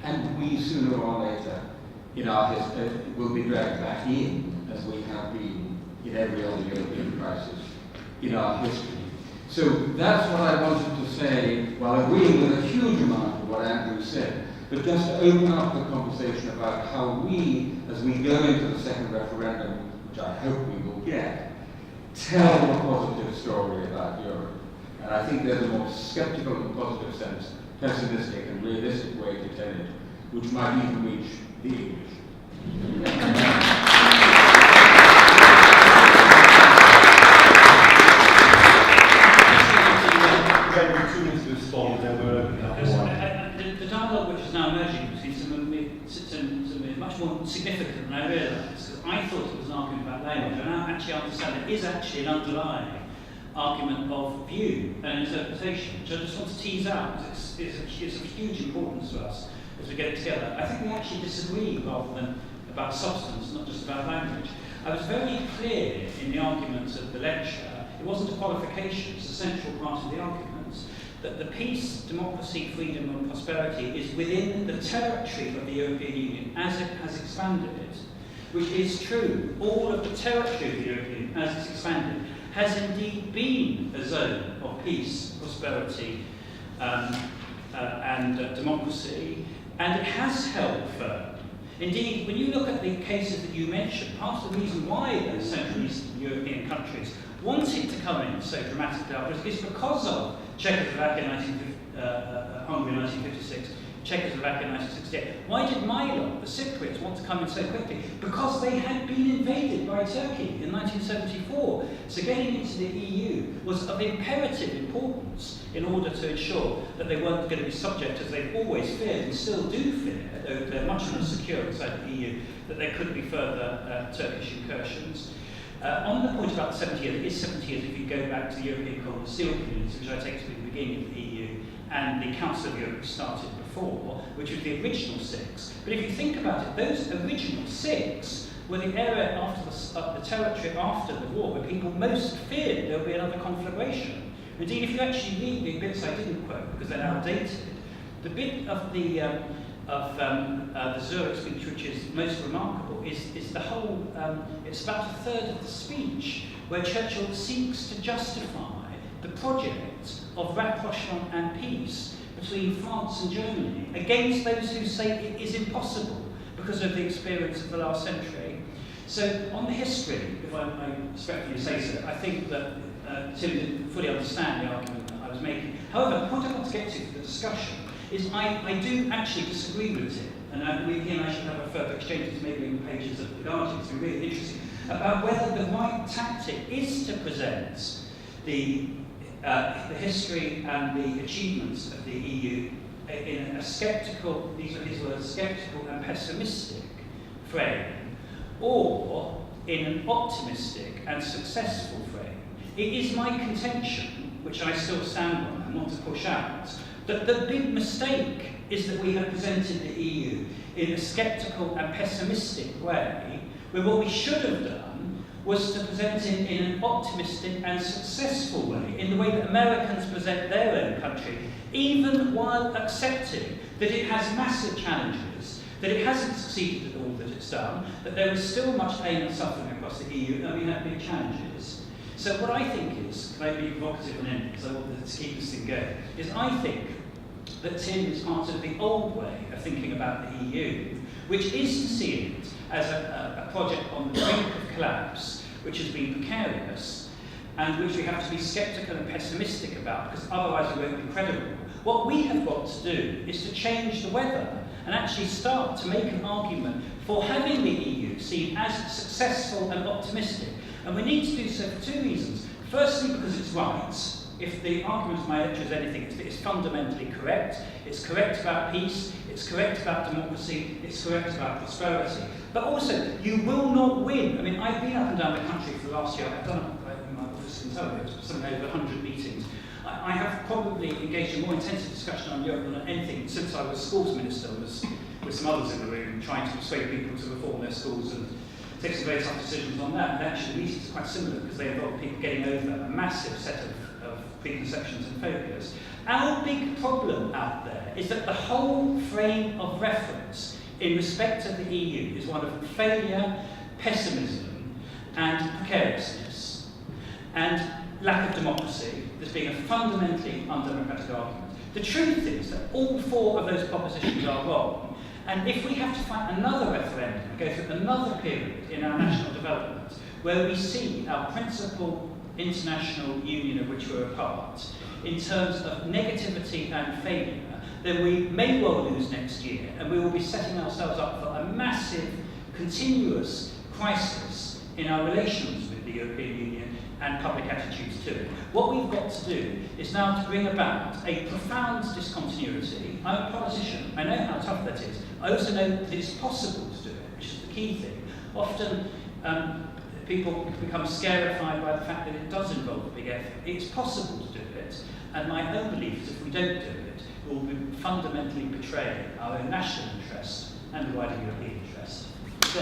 and we sooner or later in our history will be dragged back in, as we have been in every other European crisis in our history. So that's what I wanted to say, while agreeing with a huge amount of what Andrew said, but just to open up the conversation about how we, as we go into the second referendum, which I hope we will get, tell a positive story about Europe. And I think there's a more skeptical and positive sense, pessimistic and realistic way to tell it, which might even reach the English. The dialogue which is now emerging between some of me much more significant than I realised, because I thought it was an argument about language, and I actually understand it is actually an underlying argument of view and interpretation, which I just want to tease out, because it's of huge importance to us as we get it together. I think we actually disagree rather than about substance, not just about language. I was very clear in the arguments of the lecture. It wasn't a qualification, it's a central part of the argument, that the peace, democracy, freedom and prosperity is within the territory of the European Union as it has expanded, which is true. All of the territory of the European Union as it's expanded has indeed been a zone of peace, prosperity and democracy, and it has held firm. Indeed, when you look at the cases that you mentioned, part of the reason why the Central and Eastern European countries wanted to come in so dramatically afterwards is because of Czechoslovakia in Hungary in 1956, Czechoslovakia in 1968. Why did Milo, the Cypriots, want to come in so quickly? Because they had been invaded by Turkey in 1974. So getting into the EU was of imperative importance in order to ensure that they weren't going to be subject, as they've always feared and still do fear, though they're much more secure inside the EU, that there could be further Turkish incursions. On the point about the 70 years, it is 70 years if you go back to the European Cold and Steel Community, which I take to be the beginning of the EU, and the Council of Europe, which started before, which was the original 6. But if you think about it, those original 6 were the area after the territory after the war where people most feared there would be another conflagration. Indeed, if you actually read the bits I didn't quote because they're outdated, the bit of the Zurich speech which is most remarkable is the whole. It's about a third of the speech where Churchill seeks to justify the project of rapprochement and peace between France and Germany against those who say it is impossible because of the experience of the last century. So on the history, if I respectfully say so, I think that Tim didn't fully understand the argument that I was making. However, the point I want to get to for the discussion is I do actually disagree with Tim, and he and I should have a further exchange, maybe in the pages of the Guardian. It's really interesting about whether the right tactic is to present the history and the achievements of the EU in a sceptical, these are his words, sceptical and pessimistic frame, or in an optimistic and successful frame. It is my contention, which I still stand on and want to push out, that the big mistake is that we have presented the EU in a sceptical and pessimistic way, where what we should have done was to present it in an optimistic and successful way, in the way that Americans present their own country, even while accepting that it has massive challenges, that it hasn't succeeded at all that it's done, that there is still much pain and suffering across the EU, and we have big challenges. So what I think is, can I be provocative on end, because I want to keep this thing going, is I think that Tim is part of the old way of thinking about the EU, which is to see it as a project on the brink of collapse, which has been precarious, and which we have to be sceptical and pessimistic about, because otherwise we won't be credible. What we have got to do is to change the weather and actually start to make an argument for having the EU seen as successful and optimistic. And we need to do so for 2 reasons. Firstly, because it's right. If the argument of my lecture is anything, it's that it's fundamentally correct. It's correct about peace, it's correct about democracy, it's correct about prosperity. But also, you will not win. I mean, I've been up and down the country for the last year. I've done, in my office in Tel Aviv, something over 100 meetings. I have probably engaged in more intensive discussion on Europe than anything since I was schools minister, was with some others in the room, trying to persuade people to reform their schools and take some very tough decisions on that. And actually, the meetings are quite similar because they involve people getting over a massive set of preconceptions and focus. Our big problem out there is that the whole frame of reference in respect of the EU is one of failure, pessimism, and precariousness, and lack of democracy as being a fundamentally undemocratic argument. The truth is that all 4 of those propositions are wrong, and if we have to fight another referendum and go through another period in our national development where we see our principal international union of which we're a part, in terms of negativity and failure, then we may well lose next year, and we will be setting ourselves up for a massive, continuous crisis in our relations with the European Union and public attitudes to it. What we've got to do is now to bring about a profound discontinuity. I'm a politician, I know how tough that is. I also know that it's possible to do it, which is the key thing. Often, people become scarified by the fact that it does involve a big effort. It's possible to do it, and my own belief is if we don't do it, we'll be fundamentally betraying our own national interest and the wider European interest. So,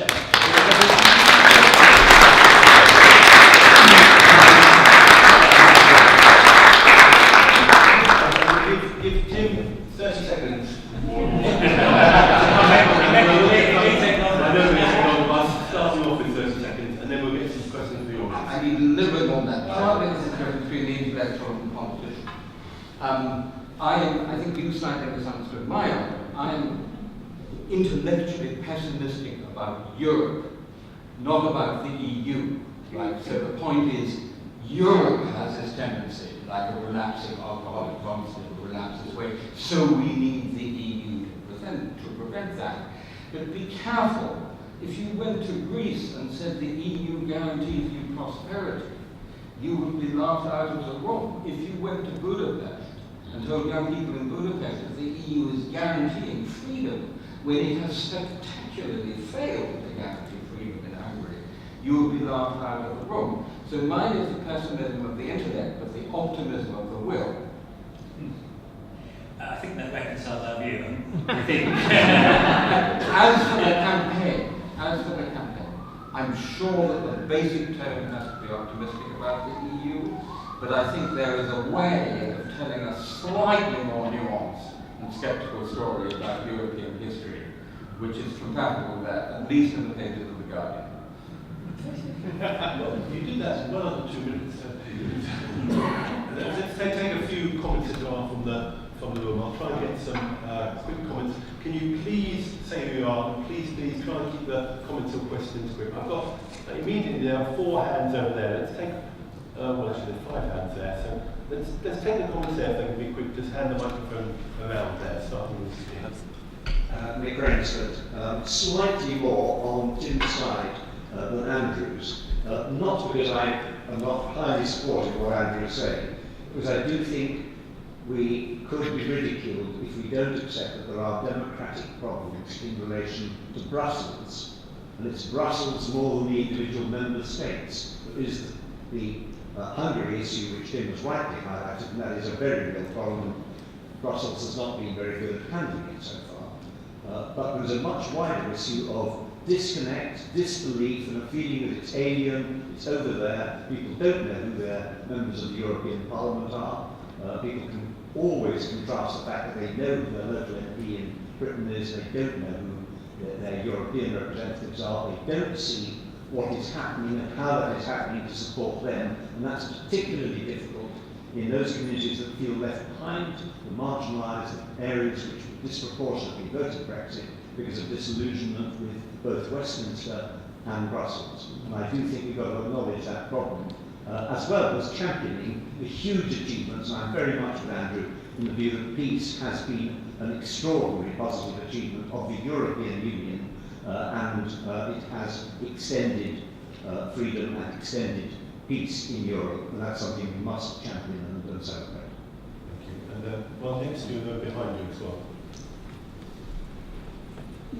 give Tim 30 seconds. Starting off with 30 seconds, and then we'll get some questions for you. I need a little bit more than that. Partly this is the difference between the intellectual and the politician. I think you slightly misunderstood my argument. I'm intellectually pessimistic about Europe, not about the EU. Right? So the point is, Europe has this tendency, like a relapsing alcoholic constantly relapses away, so we need the EU to prevent that. But be careful. If you went to Greece and said the EU guarantees you prosperity, you would be laughed out of the room. If you went to Budapest and told young people in Budapest that the EU is guaranteeing freedom when it has spectacularly failed to guarantee freedom in Hungary, you would be laughed out of the room. So mine is the pessimism of the intellect, but the optimism of the will. I think that reconciles our view. I think. As for the campaign, I'm sure that the basic tone has to be optimistic about the EU, but I think there is a way of telling a slightly more nuanced and sceptical story about European history, which is compatible with that, at least in the pages of The Guardian. Well, you did that well under 2 minutes. Let's take a few comments that are from the room. I'll try and get some quick comments. Can you please say who you are, and please try and keep the comments or questions quick. I've got, immediately there are 4 hands over there. Let's take, well actually there's 5 hands there, so let's take the comments there if they can be quick. Just hand the microphone around there, starting with Steve. Nick Rainsford, slightly more on Tim's side than Andrew's. Not because I am not highly supportive of what Andrew is saying, because I do think we could be ridiculed if we don't accept that there are democratic problems in relation to Brussels. And it's Brussels more than the individual member states that is the Hungary issue, which Tim was rightly highlighted, and that is a very real problem. Brussels has not been very good at handling it so far. But there's a much wider issue of disconnect, disbelief, and a feeling that it's alien, it's over there, people don't know who their members of the European Parliament are. People can always contrast the fact that they know who their local MP in Britain is, they don't know who their European representatives are, they don't see what is happening and how that is happening to support them, and that's particularly difficult in those communities that feel left behind, the marginalised areas which disproportionately voted Brexit because of disillusionment with both Westminster and Brussels. And I do think we've got to acknowledge that problem, as well as championing the huge achievements, and I'm very much with Andrew in the view that peace has been an extraordinary positive achievement of the European Union, and it has extended freedom and extended peace in Europe, and that's something we must champion and celebrate. Thank you. And well, next to you, behind you as well.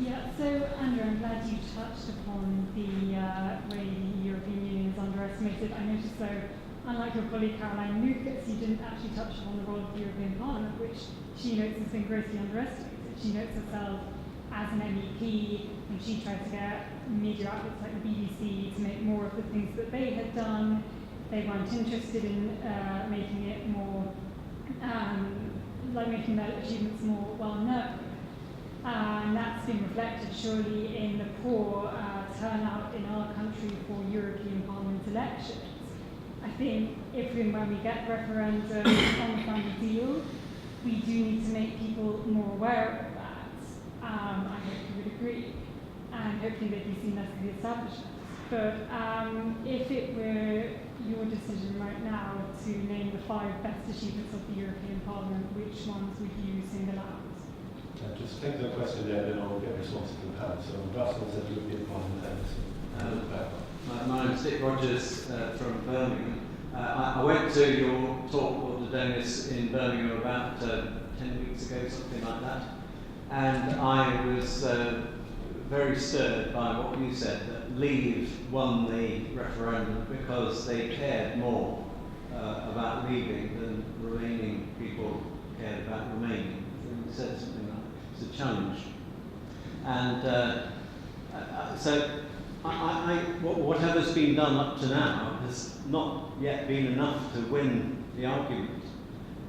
Yeah, so Andrew, I'm glad you touched upon the way the European Union is underestimated. I noticed though, unlike your colleague Caroline Lucas, you didn't actually touch upon the role of the European Parliament, which she notes has been grossly underestimated. She notes herself as an MEP, and she tried to get media outlets like the BBC to make more of the things that they had done. They weren't interested in making it more, making their achievements more well known. And that's been reflected surely in the poor turnout in our country for European Parliament elections. I think if and when we get referendums on the final deal, we do need to make people more aware of that. I hope you would agree. And hopefully they'd be seen as the establishment. But if it were your decision right now to name the 5 best achievements of the European Parliament, which ones would you single out? Just take the question there, then I'll get a response to the panel. So Brussels and European Parliament. My name's Dick Rogers from Birmingham. I went to your talk with Adonis in Birmingham about 10 weeks ago, something like that. And I was very stirred by what you said, that Leave won the referendum because they cared more about leaving than remaining people cared about remaining. You said something like that. It's a challenge. And so whatever's been done up to now has not yet been enough to win the argument.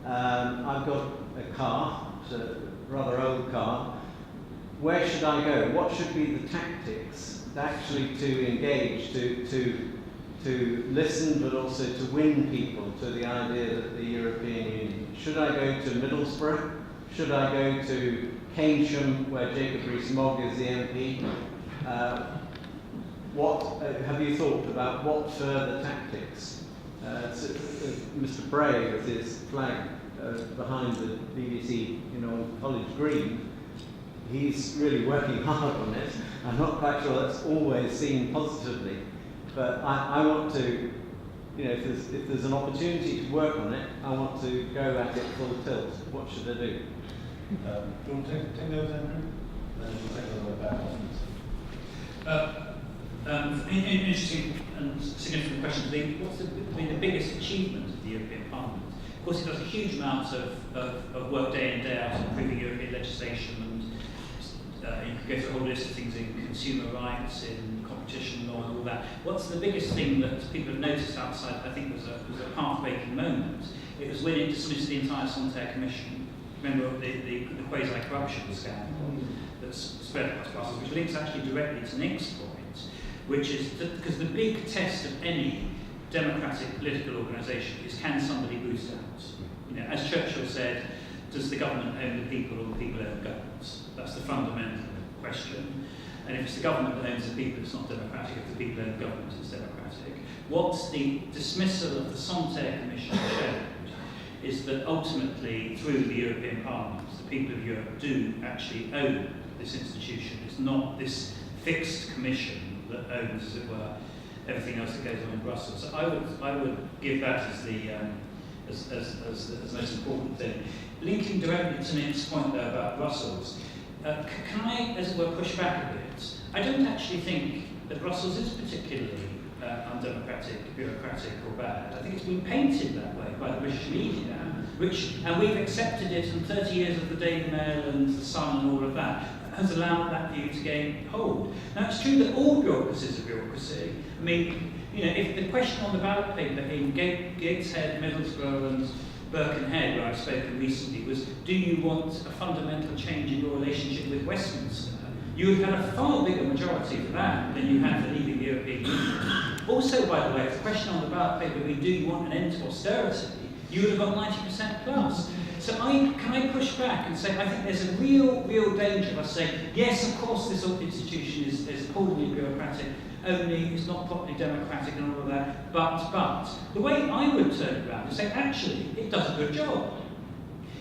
I've got a car, it's a rather old car. Where should I go? What should be the tactics actually to engage, to listen, but also to win people to the idea that the European Union? Should I go to Middlesbrough? Should I go to Keynsham, where Jacob Rees-Mogg is the MP? What have you thought about what further tactics? Mr. Bray with his flag behind the BBC, on College Green, he's really working hard on it. I'm not quite sure that's always seen positively, but I want to, if there's an opportunity to work on it, I want to go at it full tilt. What should I do? Do you want to take those, Andrew? And we'll take them back. Interesting and significant question. What's been the biggest achievement of the European Parliament? Of course, it does a huge amount of work day in, day out, improving European legislation, and you can go through a whole list of things in consumer rights, in competition law, and all that. What's the biggest thing that people have noticed outside, I think, was a path-breaking moment? It was when it dismissed the entire Santerre Commission. Remember the quasi-corruption scandal that's spread across Brussels, which links actually directly to Nick's point, which is that because the big test of any democratic political organisation is, can somebody boost out? You know, as Churchill said, does the government own the people or the people own the government? That's the fundamental question. And if it's the government that owns the people, it's not democratic. If the people own the government, it's democratic. What the dismissal of the Santerre Commission showed is that ultimately, through the European Parliament, the people of Europe do actually own this institution. It's not this fixed commission that owns, as it were, everything else that goes on in Brussels. So I would give that as the as most important thing. Linking directly to Nick's point there about Brussels, can I, as it were, push back a bit? I don't actually think that Brussels is particularly undemocratic, bureaucratic or bad. I think it's been painted that way by the British media, and we've accepted it, and 30 years of the Daily Mail and the Sun and all of that has allowed that view to gain hold. Now, it's true that all bureaucracy is a bureaucracy. I mean, you know, if the question on the ballot paper in Gateshead, Middlesbrough and Birkenhead, where I've spoken recently, was, do you want a fundamental change in your relationship with Westminster? You would have had a far bigger majority for that than you had for leaving the European Union. Also, by the way, if the question on the ballot paper would be, do you want an end to austerity, you would have got 90% plus. So can I push back and say, I think there's a real danger of us saying, yes, of course this institution is appallingly bureaucratic, only it's not properly democratic and all of that, but the way I would turn it around is say, actually, it does a good job.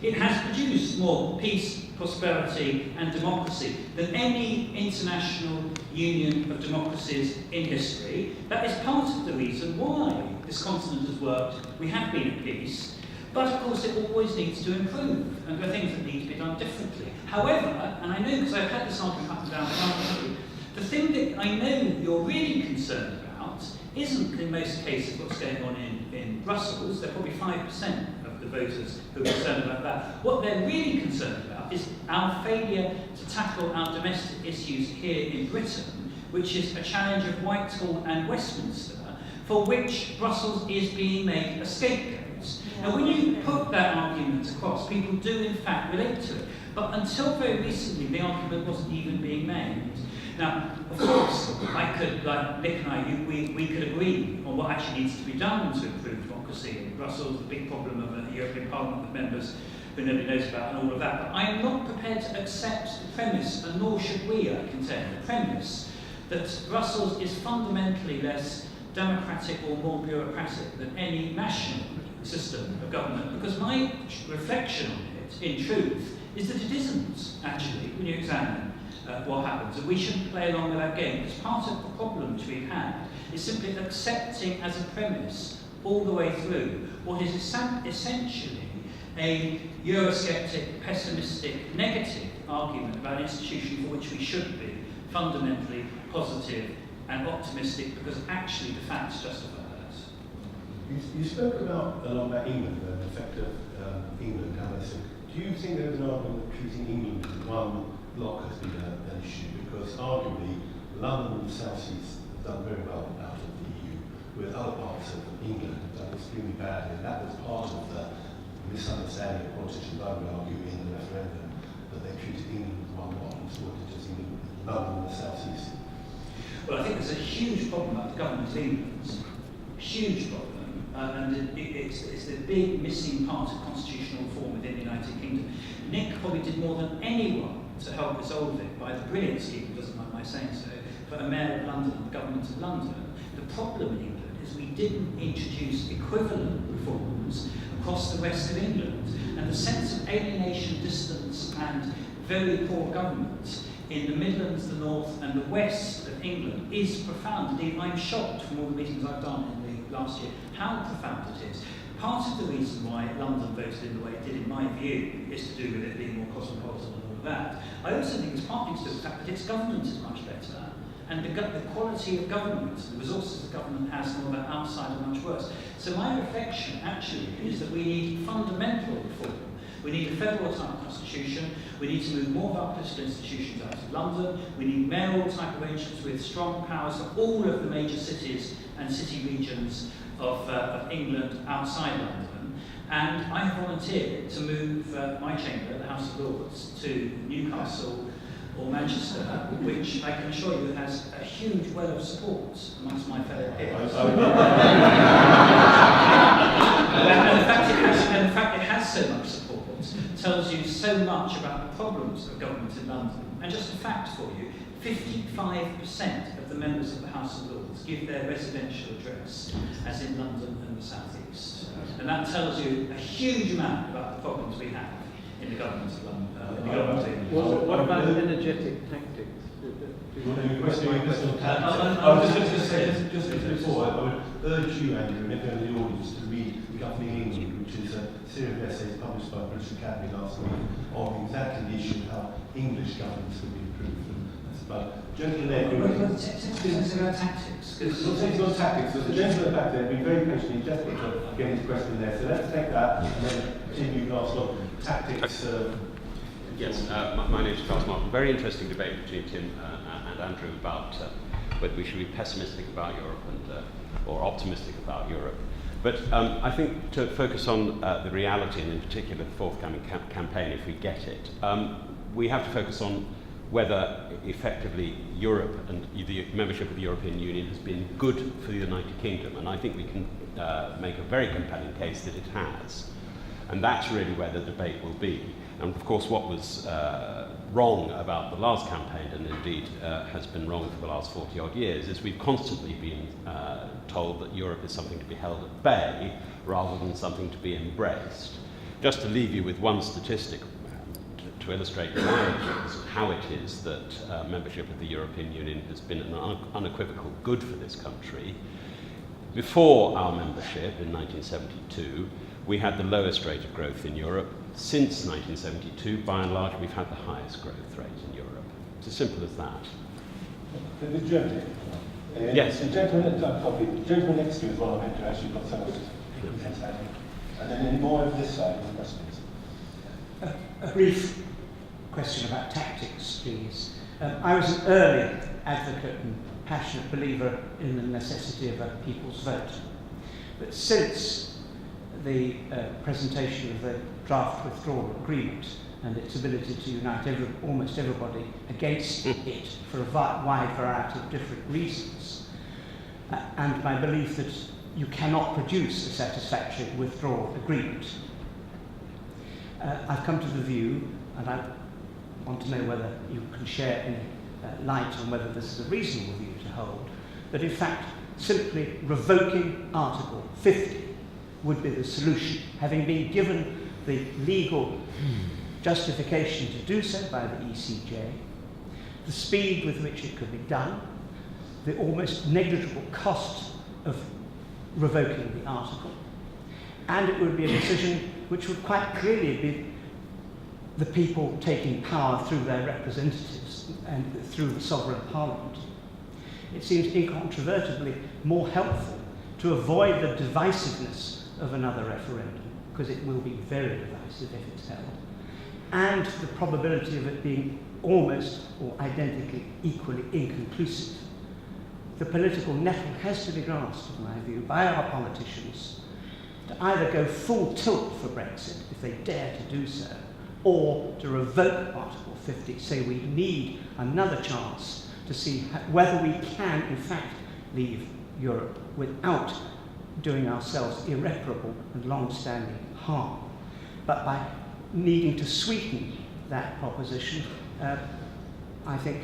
It has produced more peace, prosperity and democracy than any international union of democracies in history. That is part of the reason why this continent has worked. We have been at peace, but of course it always needs to improve, and there are things that need to be done differently. However, and I know because I've had this argument up and down the country, the thing that I know you're really concerned about isn't in most cases what's going on in Brussels. They're probably 5% of the voters who are concerned about that. What they're really concerned about is our failure to tackle our domestic issues here in Britain, which is a challenge of Whitehall and Westminster, for which Brussels is being made a scapegoat. Now, when you put that argument across, people do in fact relate to it. But until very recently, the argument wasn't even being made. Now, of course, I could, like Nick and I, we could agree on what actually needs to be done to improve democracy in Brussels, the big problem of a European Parliament with members who nobody knows about and all of that. But I am not prepared to accept the premise, and nor should we, I contend, the premise that Brussels is fundamentally less democratic or more bureaucratic than any national system of government, because my reflection on it, in truth, is that it isn't, actually, when you examine what happens. And we shouldn't play along with that game, because part of the problem which we've had is simply accepting as a premise all the way through what is essentially a Eurosceptic, pessimistic, negative argument about an institution for which we should be fundamentally positive and optimistic, because actually the facts justify that. You spoke a lot about England and the effect of England. Do you think there's an argument that treating England as one block has been an issue? Because arguably London and the South East have done very well out of the EU, with other parts of England have done extremely badly. And that was part of the misunderstanding of politicians, I would argue, in the referendum, that they treated England as one block and supported just England, London and the South East. Well, I think there's a huge problem about the government of England. Huge problem. And it's the big missing part of constitutional reform within the United Kingdom. Nick probably did more than anyone to help resolve it by the brilliant scheme, doesn't mind my saying so, for a mayor of London and the government of London. The problem in England is we didn't introduce equivalent reforms across the rest of England. And the sense of alienation, distance and very poor government in the Midlands, the North and the West of England is profound. Indeed, I'm shocked from all the meetings I've done in the last year how profound it is. Part of the reason why London voted in the way it did, in my view, is to do with it being more cosmopolitan and all of that. I also think it's partly to do with the fact that its government is much better. and the quality of government, the resources the government has, and all that outside are much worse. So my reflection actually is that we need fundamental reform. We need a federal type constitution. We need to move more of our political institutions out of London. We need mayoral type arrangements with strong powers for all of the major cities and city regions of England outside London. And I have volunteered to move my chamber, the House of Lords, to Newcastle or Manchester, which I can assure you has a huge well of support amongst my fellow peers. And the fact it has so much support tells you so much about the problems of government in London. And just a fact for you, 55% of the members of the House of Lords give their residential address as in London and the South East. And that tells you a huge amount about the problems we have in the government of London. What about energetic tactics? Just before, I would urge you, Andrew, and everyone in the audience to read Governing England, which is a series of essays published by the British Academy last week on exactly the issue of how English governance could be improved. And that's about gentlemen there. It's about tactics. It's not about tactics. So the gentleman back there has been very patiently desperate to get his question there. So let's take that and then continue last one. Tactics. Yes, my name is Charles Martin. Very interesting debate between Tim and Andrew about whether we should be pessimistic about Europe or optimistic about Europe. But I think to focus on the reality, and in particular the forthcoming campaign, if we get it, we have to focus on whether effectively Europe and the membership of the European Union has been good for the United Kingdom. And I think we can make a very compelling case that it has. And that's really where the debate will be. And of course, what was wrong about the last campaign, and indeed has been wrong for the last 40-odd years, is we've constantly been told that Europe is something to be held at bay rather than something to be embraced. Just to leave you with one statistic to illustrate how it is that membership of the European Union has been an unequivocal good for this country. Before our membership in 1972, we had the lowest rate of growth in Europe. Since 1972, by and large, we've had the highest growth rate in Europe. It's as simple as that. The Germany. Yes. The gentleman next to you as well, I meant to actually got some of it. And then any more of this side of the questions. A brief question about tactics, please. I was an early advocate and passionate believer in the necessity of a people's vote. But since the presentation of the draft withdrawal agreement and its ability to unite almost everybody against it for a wide variety of different reasons, and my belief that you cannot produce a satisfactory withdrawal agreement, I've come to the view, and I want to know whether you can share any light on whether this is a reasonable view to hold, that in fact simply revoking Article 50 would be the solution, having been given the legal justification to do so by the ECJ, the speed with which it could be done, the almost negligible cost of revoking the article, and it would be a decision which would quite clearly be the people taking power through their representatives and through the sovereign parliament. It seems incontrovertibly more helpful to avoid the divisiveness of another referendum, because it will be very divisive if it's held, and the probability of it being almost or identically equally inconclusive. The political nettle has to be grasped, in my view, by our politicians to either go full tilt for Brexit, if they dare to do so, or to revoke Article 50, say we need another chance to see whether we can, in fact, leave Europe without doing ourselves irreparable and long-standing harm. But by needing to sweeten that proposition, I think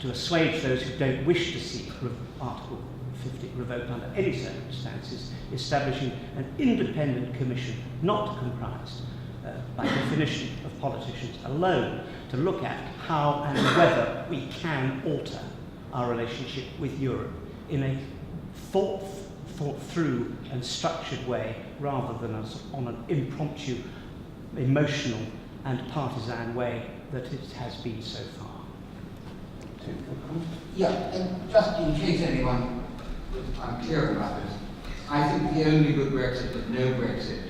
to assuage those who don't wish to see Article 50 revoked under any circumstances, establishing an independent commission not comprised, by definition, of politicians alone, to look at how and whether we can alter our relationship with Europe in a thought through and structured way, rather than on an impromptu, emotional and partisan way that it has been so far. Yeah, and just in case anyone is unclear about this, I think the only good Brexit is no Brexit.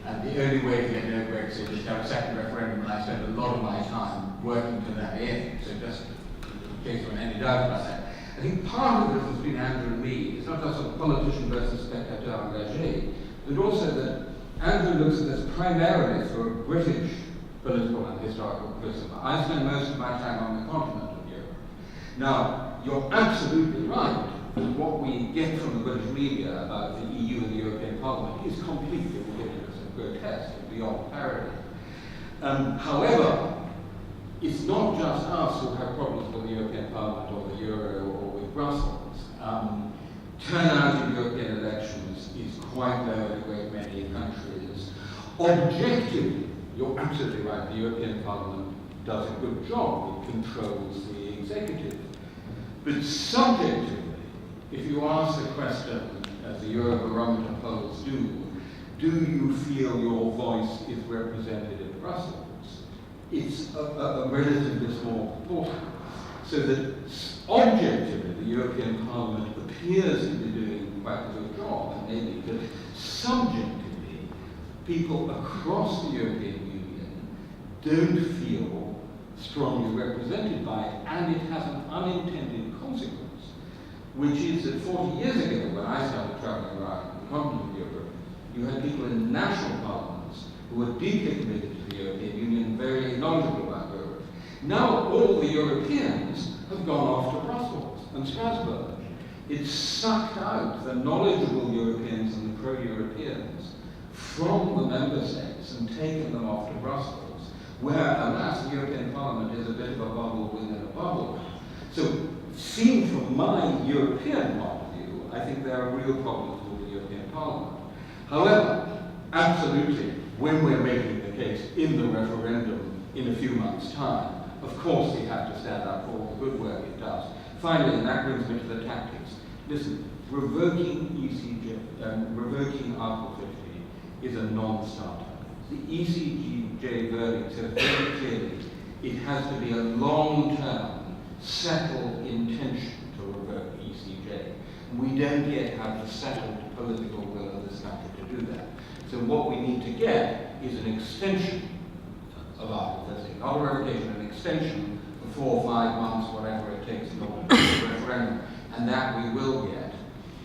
And the only way to get no Brexit is to have a second referendum, and I spend a lot of my time working to that end. So just in case there were any doubt about that. I think part of the difference between Andrew and me is not just a politician versus spectateur engagé, but also that Andrew looks at this primarily through a British political and historical prism. I spend most of my time on the continent of Europe. Now, you're absolutely right that what we get from the British media about the EU and the European Parliament is completely ridiculous and grotesque and beyond parody. However, it's not just us who have problems with the European Parliament or the Euro or with Brussels. Turnout in European elections is quite low in a great many countries. Objectively, you're absolutely right, the European Parliament does a good job. It controls the executive. But subjectively, if you ask the question, as the Eurobarometer polls do you feel your voice is represented in Brussels? It's a relatively small proportion. So that objectively, the European Parliament appears to be doing quite a good job, and maybe, but subjectively, people across the European Union don't feel strongly represented by it, and it has an unintended consequence, which is that 40 years ago, when I started traveling around the continent of Europe, you had people in national parliaments who were deeply committed to the European Union, very knowledgeable about Europe. Now all the Europeans have gone off to Brussels and Strasbourg. It's sucked out the knowledgeable Europeans and the pro-Europeans from the member states and taken them off to Brussels, where, alas, the European Parliament is a bit of a bubble within a bubble. So, seen from my European point of view, I think there are real problems with the European Parliament. However, absolutely, when we're making the case in the referendum in a few months' time, of course we have to stand up for all the good work it does. Finally, and that brings me to the tactics. Listen, revoking revoking Article 50 is a non-starter. The ECJ verdict says very clearly it has to be a long-term, settled intention to revoke ECJ. And we don't yet have the settled political will of this country to do that. So what we need to get is an extension of Article 50, not a revocation, an extension for 4 or 5 months, whatever it takes in order to do the referendum, and that we will get.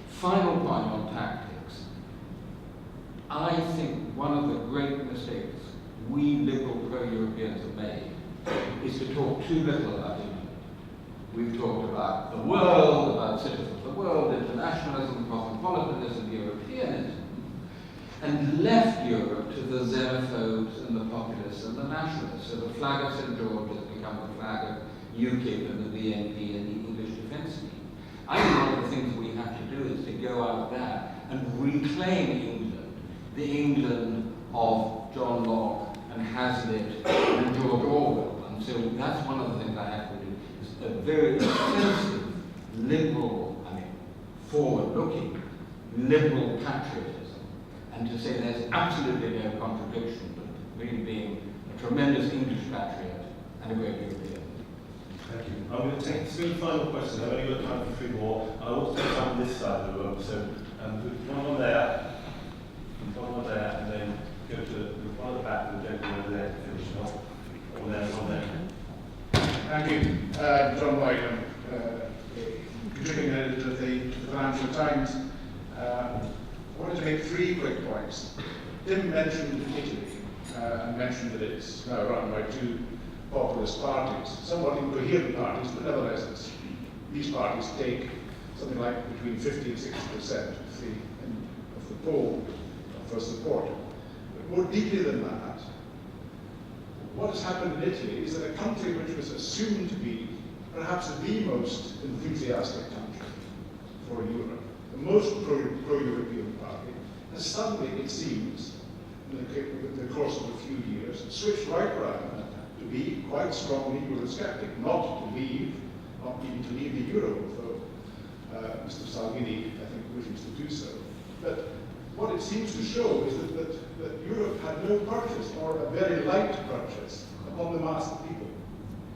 Final point on tactics. I think one of the great mistakes we liberal pro-Europeans have made is to talk too little about England. We've talked about the world, about citizens of the world, internationalism, cosmopolitanism, Europeanism, and left Europe to the xenophobes and the populists and the nationalists. So the flag of St. George has become the flag of UKIP and the BNP and the English Defence Scheme. I think one of the things we have to do is to go out of that and reclaim England, the England of John Locke and Hazlitt and George Orwell. And so that's one of the things I have to do, is a very extensive liberal, forward-looking, liberal patriotism. And to say there's absolutely no contradiction, but really being a tremendous English patriot and a great European. Thank you. I'm going to take 3 final questions. I've only got time for 3 more. I want to take time on this side of the room. So one there, and then go to the one at the back and the gentleman over there to finish off. One there. Thank you, John White, contributing to the Financial Times. I wanted to make 3 quick points. Tim mentioned Italy and mentioned that it's now run by 2 populist parties, somewhat incoherent parties, but nevertheless these parties take something like between 50 and 60% of the poll for support. But more deeply than that, what has happened in Italy is that a country which was assumed to be perhaps the most enthusiastic country for Europe, the most pro-European party, has suddenly, it seems, in the course of a few years, switched right around to be quite strongly Eurosceptic, not even to leave the Euro, though Mr. Salvini, I think, wishes to do so. But what it seems to show is that Europe had no purchase, or a very light purchase, upon the mass of people.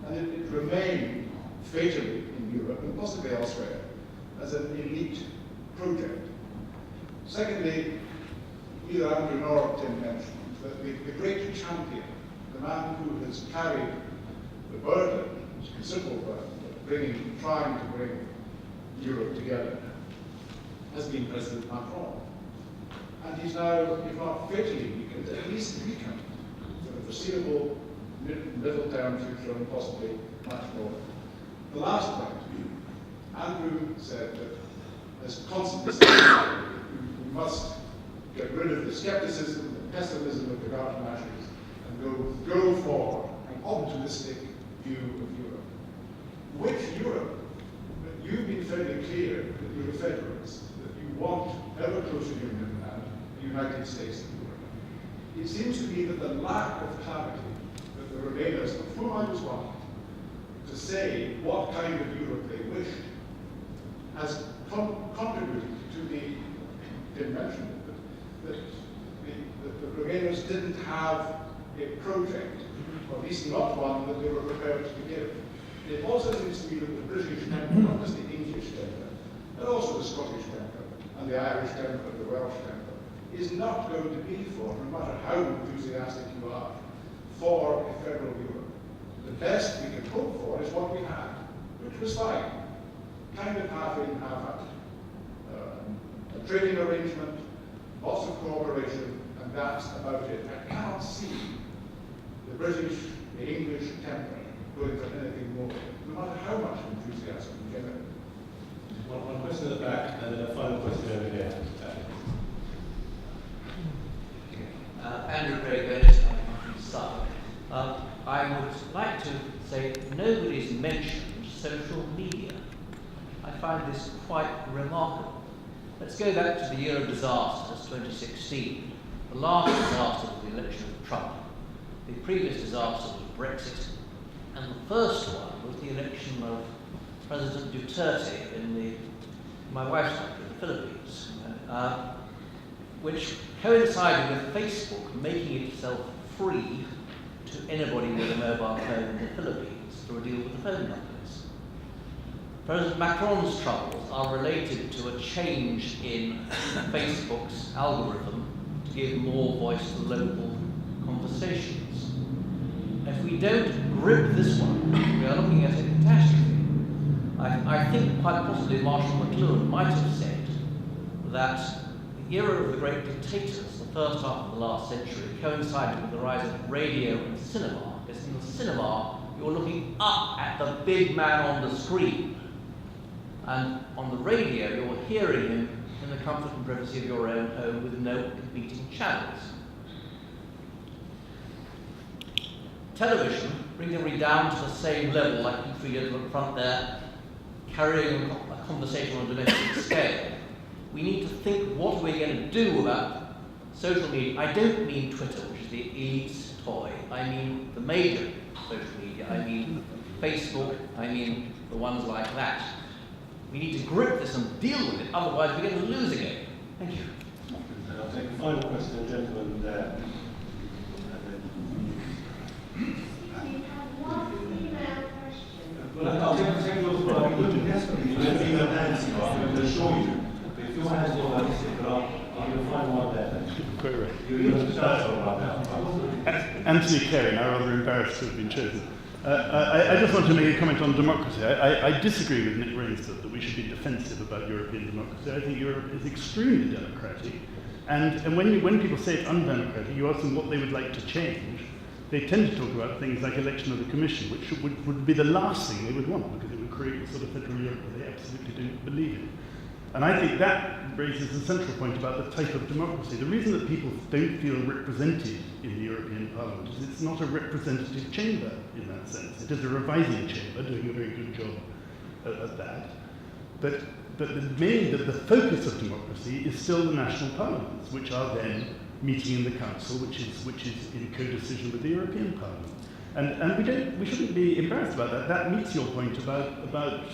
And it remained fatally in Europe and possibly elsewhere as an elite project. Secondly, neither Andrew nor Tim mentioned that the great champion, the man who has carried the burden, considerable burden, of trying to bring Europe together, has been President Macron. And he's now, if not fatally weakened, at least weakened for the foreseeable middle term future and possibly much more. The last point, Andrew said that, as constantly said, we must get rid of the skepticism, the pessimism of the garden measures, and go for an optimistic view of Europe. Which Europe? You've been fairly clear that you're a federalist, that you want ever closer union and the United States of Europe. It seems to me that the lack of clarity that the Remainers, of whom I was one, to say what kind of Europe they wished, has contributed to Tim mentioned it, that the Remainers didn't have a project, or at least not one that they were prepared to give. It also seems to me that the British temper, not just the English temper, but also the Scottish temper, and the Irish temper, the Welsh temper, is not going to be for, no matter how enthusiastic you are, for a federal Europe. The best we can hope for is what we had, which was fine. Kind of half in, half out. A trading arrangement, lots of cooperation, and that's about it. I cannot see the British, the English temper going for anything more, no matter how much enthusiasm we get. One question at the back, and then a final question over here. Andrew Craig, from Suffolk. I would like to say nobody's mentioned social media. I find this quite remarkable. Let's go back to the year of disasters, 2016. The last disaster was the election of Trump. The previous disaster was Brexit. And the first one was the election of President Duterte in my wife's country, the Philippines, which coincided with Facebook making itself free to anybody with a mobile phone in the Philippines through a deal with the phone companies. President Macron's troubles are related to a change in Facebook's algorithm to give more voice to local conversations. If we don't grip this one, we are looking at a catastrophe. I think quite possibly Marshall McLuhan might have said that the era of the great dictators, the first half of the last century, coincided with the rise of radio and cinema, because in the cinema you're looking up at the big man on the screen, and on the radio you're hearing him in the comfort and privacy of your own home with no competing channels. Television brings everybody down to the same level, like you three at the front there, carrying a conversation on a domestic scale. We need to think what we're going to do about social media. I don't mean Twitter, which is the elite's toy. I mean the major social media. I mean Facebook. I mean the ones like that. We need to grip this and deal with it, otherwise we're going to lose again. Thank you. And I'll take the final question, gentleman there. Well, I'll take yours, but I'm looking desperately for your female hands, I'm going to assure you. But if your hands are like this, but I'm going to find one there. Quite right. You're the first one right now. Anthony Carey, now rather embarrassed to have been chosen. I just want to make a comment on democracy. I disagree with Nick Rainsford that we should be defensive about European democracy. I think Europe is extremely democratic. And when people say it's undemocratic, you ask them what they would like to change. They tend to talk about things like election of the Commission, which would be the last thing they would want, because it would create a sort of federal Europe that they absolutely don't believe in. And I think that raises the central point about the type of democracy. The reason that people don't feel represented in the European Parliament is it's not a representative chamber in that sense. It is a revising chamber, doing a very good job at that. But the focus of democracy is still the national parliaments, which are then meeting in the Council, which is in co-decision with the European Parliament. And we shouldn't be embarrassed about that. That meets your point about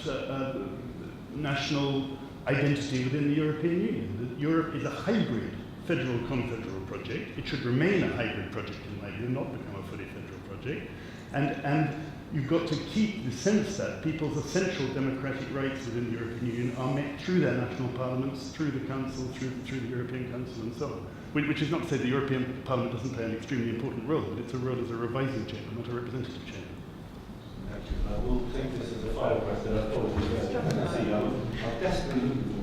national identity within the European Union. That Europe is a hybrid federal confederal project. It should remain a hybrid project in my view, not become a fully federal project. And you've got to keep the sense that people's essential democratic rights within the European Union are met through their national parliaments, through the Council, through the European Council and so on. Which is not to say the European Parliament doesn't play an extremely important role, but it's a role as a revising chamber, not a representative chamber. Thank you. We'll take this as a final question. Apologies. I'm desperately looking for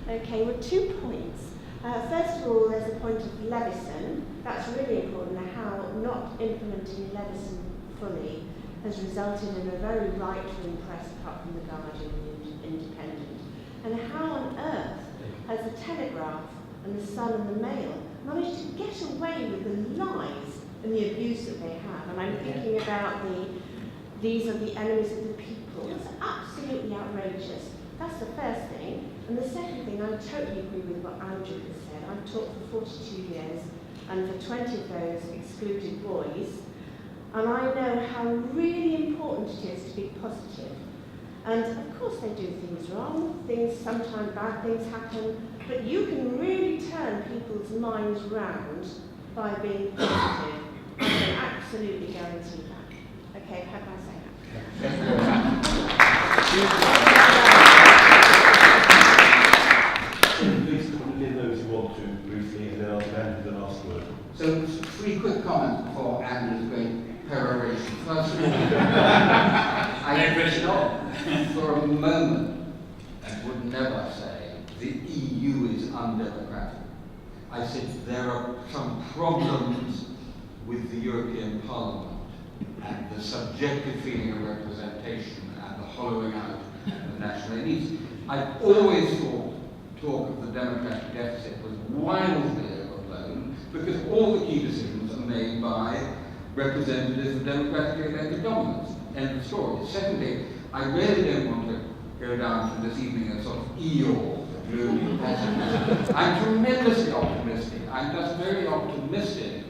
Okay, well, 2 points. First of all, there's a point of Levison. That's really important, how not implementing Levison fully has resulted in a very right-wing press, apart from the Guardian and the Independent. And how on earth has the Telegraph and the Sun and the Mail managed to get away with the lies and the abuse that they have? And I'm thinking about these are the enemies of the people. It's absolutely outrageous. That's the first thing. And the second thing, I totally agree with what Andrew has said. I've taught for 42 years, and for 20 of those excluded boys. And I know how really important it is to be positive. And of course they do things wrong, sometimes bad things happen, but you can really turn people's minds round by being positive. I can absolutely guarantee that. Okay, how can I say that? Please give those who want to briefly, and then I'll hand you the last word. So, 3 quick comments before Andrew's great peroration. First of all, I not for a moment, and would never say, the EU is undemocratic. I said there are some problems with the European Parliament and the subjective feeling of representation and the hollowing out of national needs. I've always thought talk of the democratic deficit was wildly overblown because all the key decisions are made by representatives of democratically elected governments. End of story. Secondly, I really don't want to go down from this evening as sort of Eeyore, the gloomy pessimist. I'm tremendously optimistic. I'm just very optimistic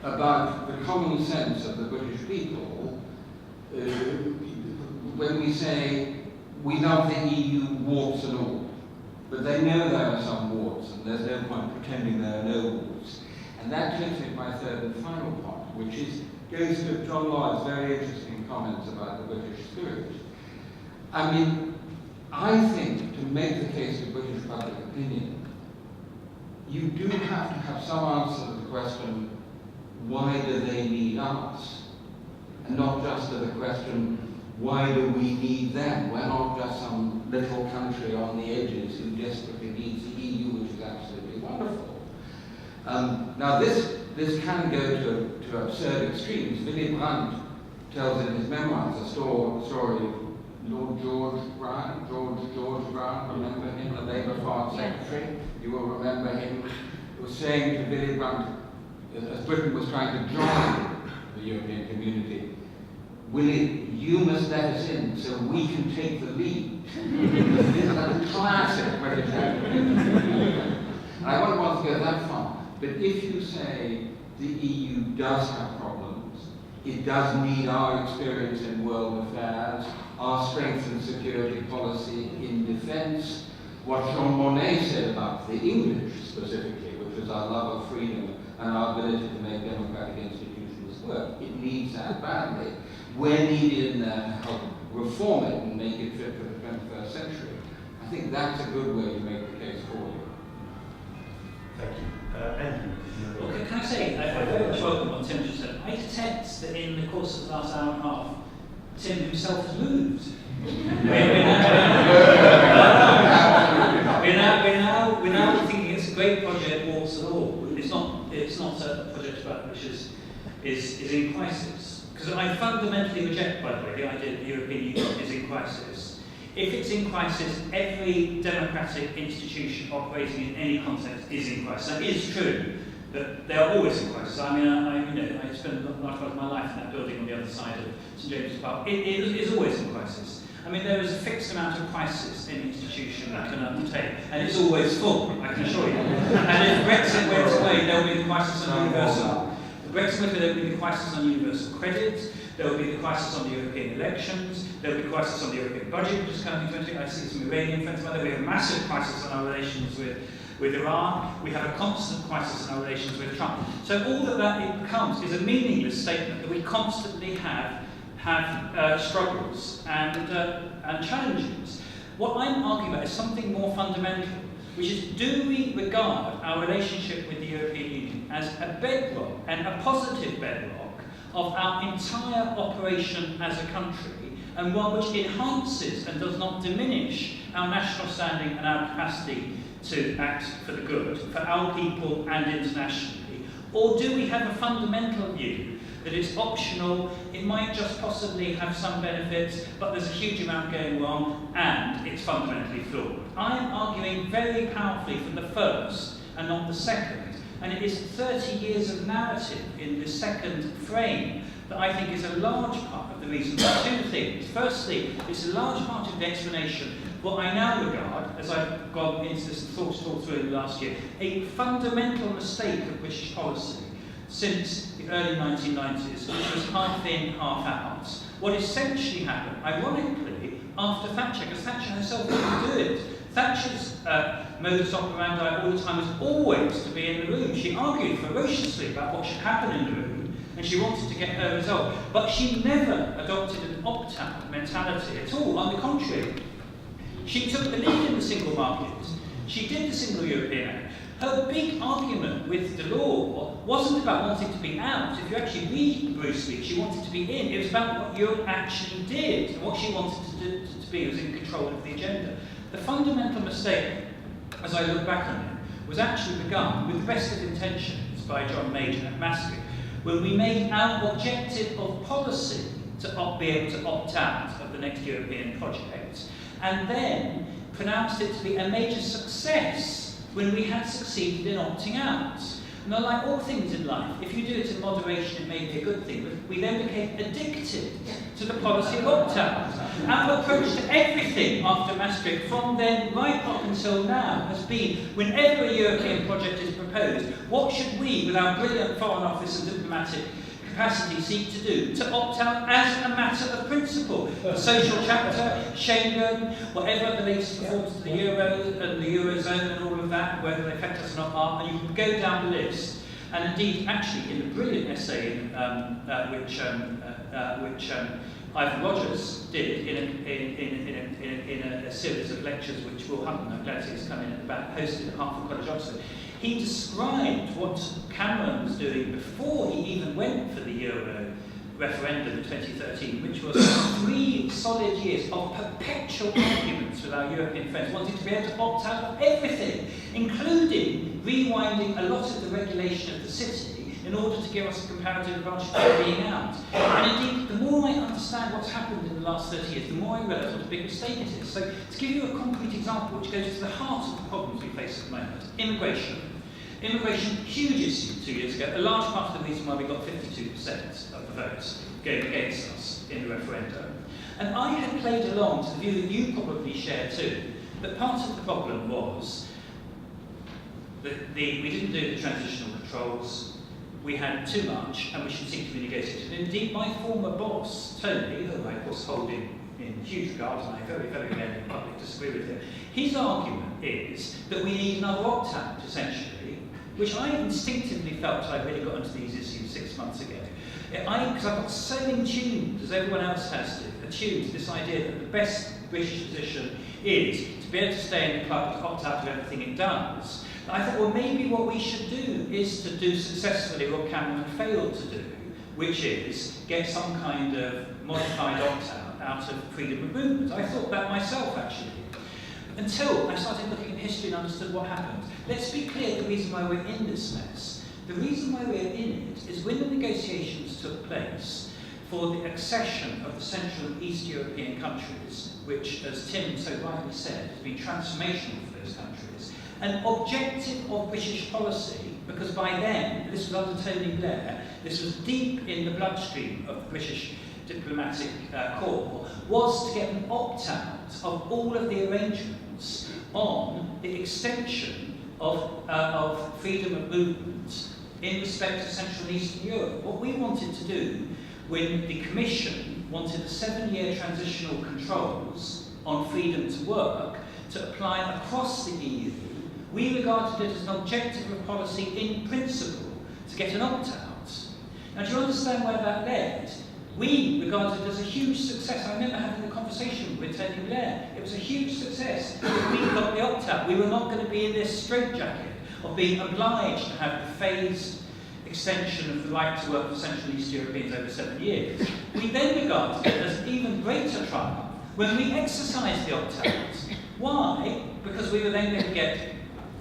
about the common sense of the British people when we say we love the EU, warts and all. But they know there are some warts, and there's no point pretending there are no warts. And that takes me to my third and final point, which goes to John Lloyd's very interesting comments about the British spirit. I mean, I think to make the case of British public opinion, you do have to have some answer to the question, why do they need us? And not just to the question, why do we need them? We're not just some little country on the edges who desperately needs the EU, which is absolutely wonderful. Now this can go to absurd extremes. Willy Brandt tells in his memoirs a story of Lord George Brown, remember him, the Labour Foreign Secretary? You will remember him. He was saying to Willy Brandt, as Britain was trying to join the European community, Willie, you must let us in so we can take the lead. This is a classic British attitude. And I wouldn't want to go that far. But if you say the EU does have problems, it does need our experience in world affairs, our strength in security policy, in defence, what Jean Monnet said about the English specifically, which was our love of freedom and our ability to make democratic institutions work. It needs that badly. We're needed in there to help reform it and make it fit for the 21st century. I think that's a good way to make the case for you. Thank you. Andrew. Well, can I say, I very much welcome what Tim just said. I detect that in the course of the last hour and a half, Tim himself has moved. We're now thinking it's a great project, warts and all. It's not a project about which is in crisis. Because I fundamentally reject, by the way, the idea that the European Union is in crisis. If it's in crisis, every democratic institution operating in any context is in crisis. That is true, that they are always in crisis. I mean, I spent a large part of my life in that building on the other side of St James's Park. It is always in crisis. I mean, there is a fixed amount of crisis any institution that can undertake, and it's always full, I can assure you. And if Brexit went away, there will be the crisis on universal. Brexit went away, there will be the crisis on universal credit. There will be the crisis on the European elections. There will be crisis on the European budget, which is coming to. I see some Iranian friends. We have a massive crisis on our relations with with Iran. We have a constant crisis in our relations with Trump. So all that it becomes is a meaningless statement that we constantly have struggles and challenges. What I'm arguing about is something more fundamental, which is, do we regard our relationship with the European Union as a bedrock, and a positive bedrock, of our entire operation as a country, and one which enhances and does not diminish our national standing and our capacity to act for the good, for our people and internationally? Or do we have a fundamental view that it's optional, it might just possibly have some benefits, but there's a huge amount going wrong, and it's fundamentally flawed? I am arguing very powerfully for the first and not the second, and it is 30 years of narrative in the second frame that I think is a large part of the reason for two things. Firstly, it's a large part of the explanation what I now regard, as I've gone into this and thought it all through in the last year, a fundamental mistake of British policy since the early 1990s, which was half in, half out. What essentially happened, ironically, after Thatcher, because Thatcher herself didn't do it. Thatcher's modus operandi all the time was always to be in the room. She argued ferociously about what should happen in the room, and she wanted to get her result. But she never adopted an opt-out mentality at all. On the contrary, she took the lead in the single market. She did the Single European Act. Her big argument with Delors wasn't about wanting to be out. If you actually read Bruce's speech, she wanted to be in. It was about what Europe actually did, and what she wanted to be was in control of the agenda. The fundamental mistake, as I look back on it, was actually begun with the best of intentions by John Major at Maastricht, when we made our objective of policy to be able to opt out of the next European project, and then pronounced it to be a major success when we had succeeded in opting out. Now, like all things in life, if you do it in moderation, it may be a good thing, but we then became addicted to the policy of opt-out. Our approach to everything after Maastricht, from then right up until now, has been, whenever a European project is proposed, what should we, with our brilliant Foreign Office and diplomatic capacity, seek to do? To opt out as a matter of principle. The social chapter, Schengen, whatever the latest reforms to the Euro and the Eurozone and all of that, whether they affect us or not are, and you can go down the list. And indeed, actually, in the brilliant essay which Ivan Rogers did in a series of lectures which Will Hutton, I'm glad he's come in at the back, hosted at Hertford College, Oxford, he described what Cameron was doing before he even went for the Euro referendum in 2013, which was 3 solid years of perpetual arguments with our European friends, wanting to be able to opt out of everything, including rewinding a lot of the regulation of the city in order to give us a comparative advantage of being out. And indeed, the more I understand what's happened in the last 30 years, the more I realise what a big mistake it is. So, to give you a concrete example which goes to the heart of the problems we face at the moment, immigration. Immigration, huge issue 2 years ago, a large part of the reason why we got 52% of the votes going against us in the referendum. And I had played along to the view that you probably share too, that part of the problem was that we didn't do the transitional controls, we had too much, and we should seek to renegotiate it. And indeed, my former boss, Tony, who I of course hold in huge regard, and I very, very rarely in public disagree with him, his argument is that we need another opt-out, essentially, which I instinctively felt I really got into these issues 6 months ago. Because I've got so in tune, as everyone else has to, attuned to this idea that the best British position is to be able to stay in the club, to opt out of everything it does. I thought, well, maybe what we should do is to do successfully what Cameron failed to do, which is get some kind of modified opt-out out of freedom of movement. I thought that myself, actually. Until I started looking at history and understood what happened. Let's be clear the reason why we're in this mess. The reason why we're in it is when the negotiations took place for the accession of the Central and East European countries, which, as Tim so rightly said, has been transformational for those countries, an objective of British policy, because by then, this was under Tony Blair, this was deep in the bloodstream of the British diplomatic corps, was to get an opt-out of all of the arrangements on the extension of freedom of movement in respect to Central and Eastern Europe. What we wanted to do when the Commission wanted a 7-year transitional controls on freedom to work to apply across the EU we regarded it as an objective of policy in principle to get an opt-out. Now, do you understand where that led? We regarded it as a huge success. I remember having a conversation with Tony Blair. It was a huge success. We got the opt-out. We were not going to be in this straitjacket of being obliged to have the phased extension of the right to work for Central and East Europeans over 7 years. We then regarded it as even greater triumph when we exercised the opt-out. Why? Because we were then going to get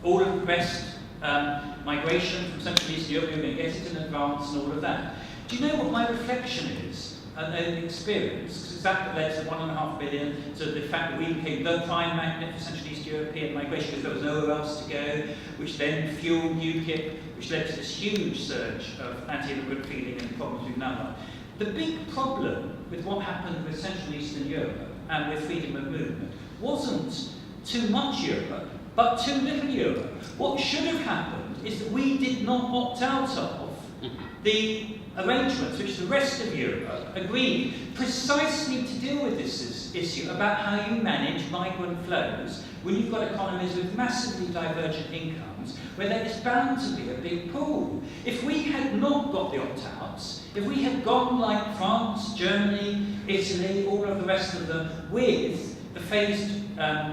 all of the rest migration from Central and East Europe, we were going to get it in advance and all of that. Do you know what my reflection is and experience? Because it's that led to 1.5 billion, to the fact that we became the prime magnet for Central and East European migration because there was nowhere else to go, which then fueled UKIP, which led to this huge surge of anti-immigrant feeling and problems we've now got. The big problem with what happened with Central and Eastern Europe and with freedom of movement wasn't too much Europe, but too little Europe. What should have happened is that we did not opt out of the arrangements which the rest of Europe agreed precisely to deal with this issue about how you manage migrant flows when you've got economies with massively divergent incomes, where there is bound to be a big pool. If we had not got the opt-outs, if we had gone like France, Germany, Italy, all of the rest of them, with the phased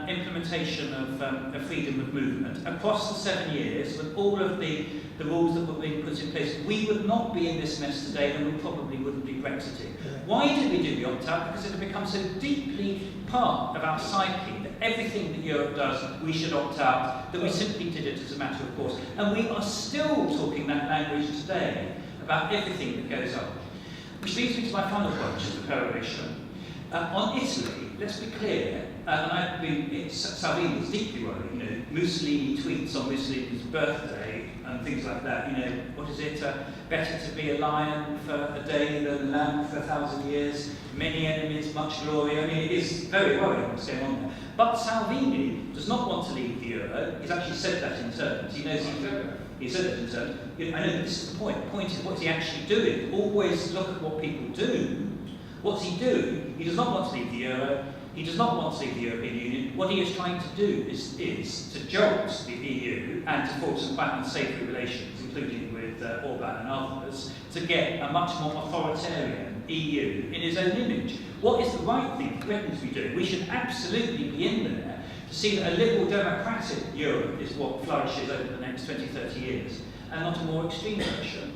implementation of freedom of movement across the 7 years, with all of the rules that were being put in place, we would not be in this mess today, and we probably wouldn't be Brexiting. Why did we do the opt-out? Because it had become so deeply part of our psyche that everything that Europe does, we should opt out, that we simply did it as a matter of course. And we are still talking that language today about everything that goes on. Which leads me to my final point, which is the peroration. On Italy, let's be clear, Salvini is deeply worried. You know, Mussolini tweets on Mussolini's birthday and things like that. You know, what is it? Better to be a lion for a day than a lamb for 1,000 years. Many enemies, much glory. I mean, it is very worrying what's going on there. But Salvini does not want to leave the euro. He's actually said that in terms. He knows he said it in terms. I know that this is the point. The point is, what's he actually doing? Always look at what people do. What's he doing? He does not want to leave the euro. He does not want to leave the European Union. What he is trying to do is to jolt the EU and to forge some quite unsavory relations, including with Orban and others, to get a much more authoritarian EU in his own image. What is the right thing for Britain to be doing? We should absolutely be in there to see that a liberal democratic Europe is what flourishes over the next 20, 30 years, and not a more extreme version.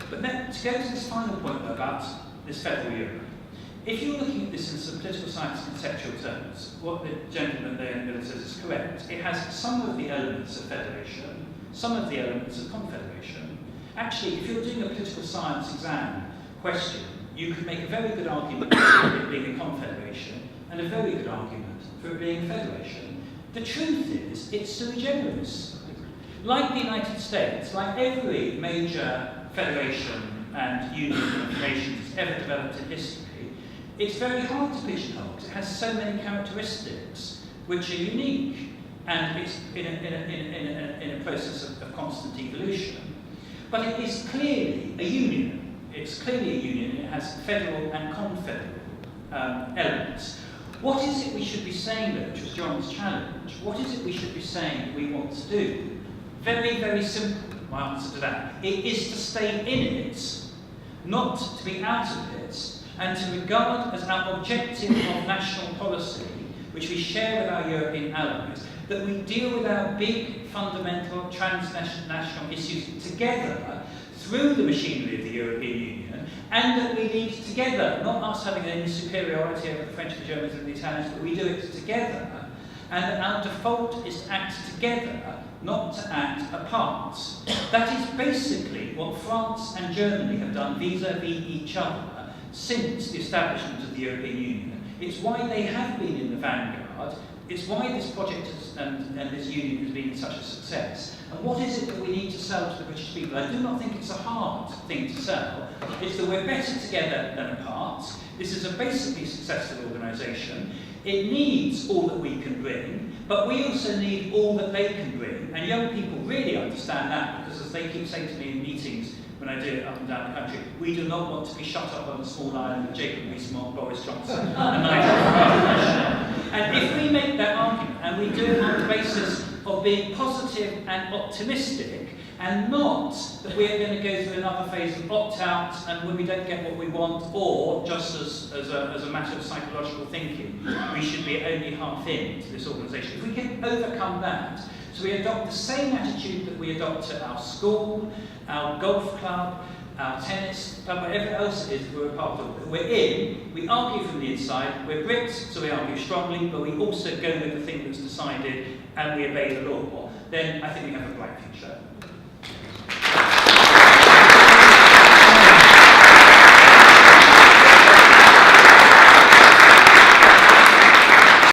But then, to go to this final point about this federal Europe, if you're looking at this in some political science conceptual terms, what the gentleman there in the middle says is correct. It has some of the elements of federation, some of the elements of confederation. Actually, if you're doing a political science exam question, you could make a very good argument for it being a confederation and a very good argument for it being a federation. The truth is, it's sui generis. Like the United States, like every major federation and union of nations that's ever developed in history, it's very hard to pigeonhole because it has so many characteristics which are unique, and it's in a process of constant evolution. But it is clearly a union. It's clearly a union, and it has federal and confederal elements. What is it we should be saying, though, which was John's challenge? What is it we should be saying we want to do? Very, very simple, my answer to that. It is to stay in it, not to be out of it, and to regard as our objective of national policy, which we share with our European allies, that we deal with our big, fundamental, transnational issues together through the machinery of the European Union, and that we lead together, not us having any superiority over the French, the Germans and the Italians, but we do it together, and that our default is to act together, not to act apart. That is basically what France and Germany have done vis-à-vis each other since the establishment of the European Union. It's why they have been in the vanguard. It's why this project and this union has been such a success. And what is it that we need to sell to the British people? I do not think it's a hard thing to sell. It's that we're better together than apart. This is a basically successful organisation. It needs all that we can bring, but we also need all that they can bring. And young people really understand that, because as they keep saying to me in meetings, when I do it up and down the country, we do not want to be shut up on a small island with Jacob Rees-Mogg, Boris Johnson, and Nigel Farage. And if we make that argument, and we do it on the basis of being positive and optimistic, and not that we're going to go through another phase of opt-out and when we don't get what we want, or just as a matter of psychological thinking, we should be only half in to this organisation. If we can overcome that, so we adopt the same attitude that we adopt at our school, our golf club, our tennis club, whatever else it is we're a part of, we're in, we argue from the inside, we're Brits, so we argue strongly, but we also go with the thing that's decided and we obey the law, then I think we have a bright future.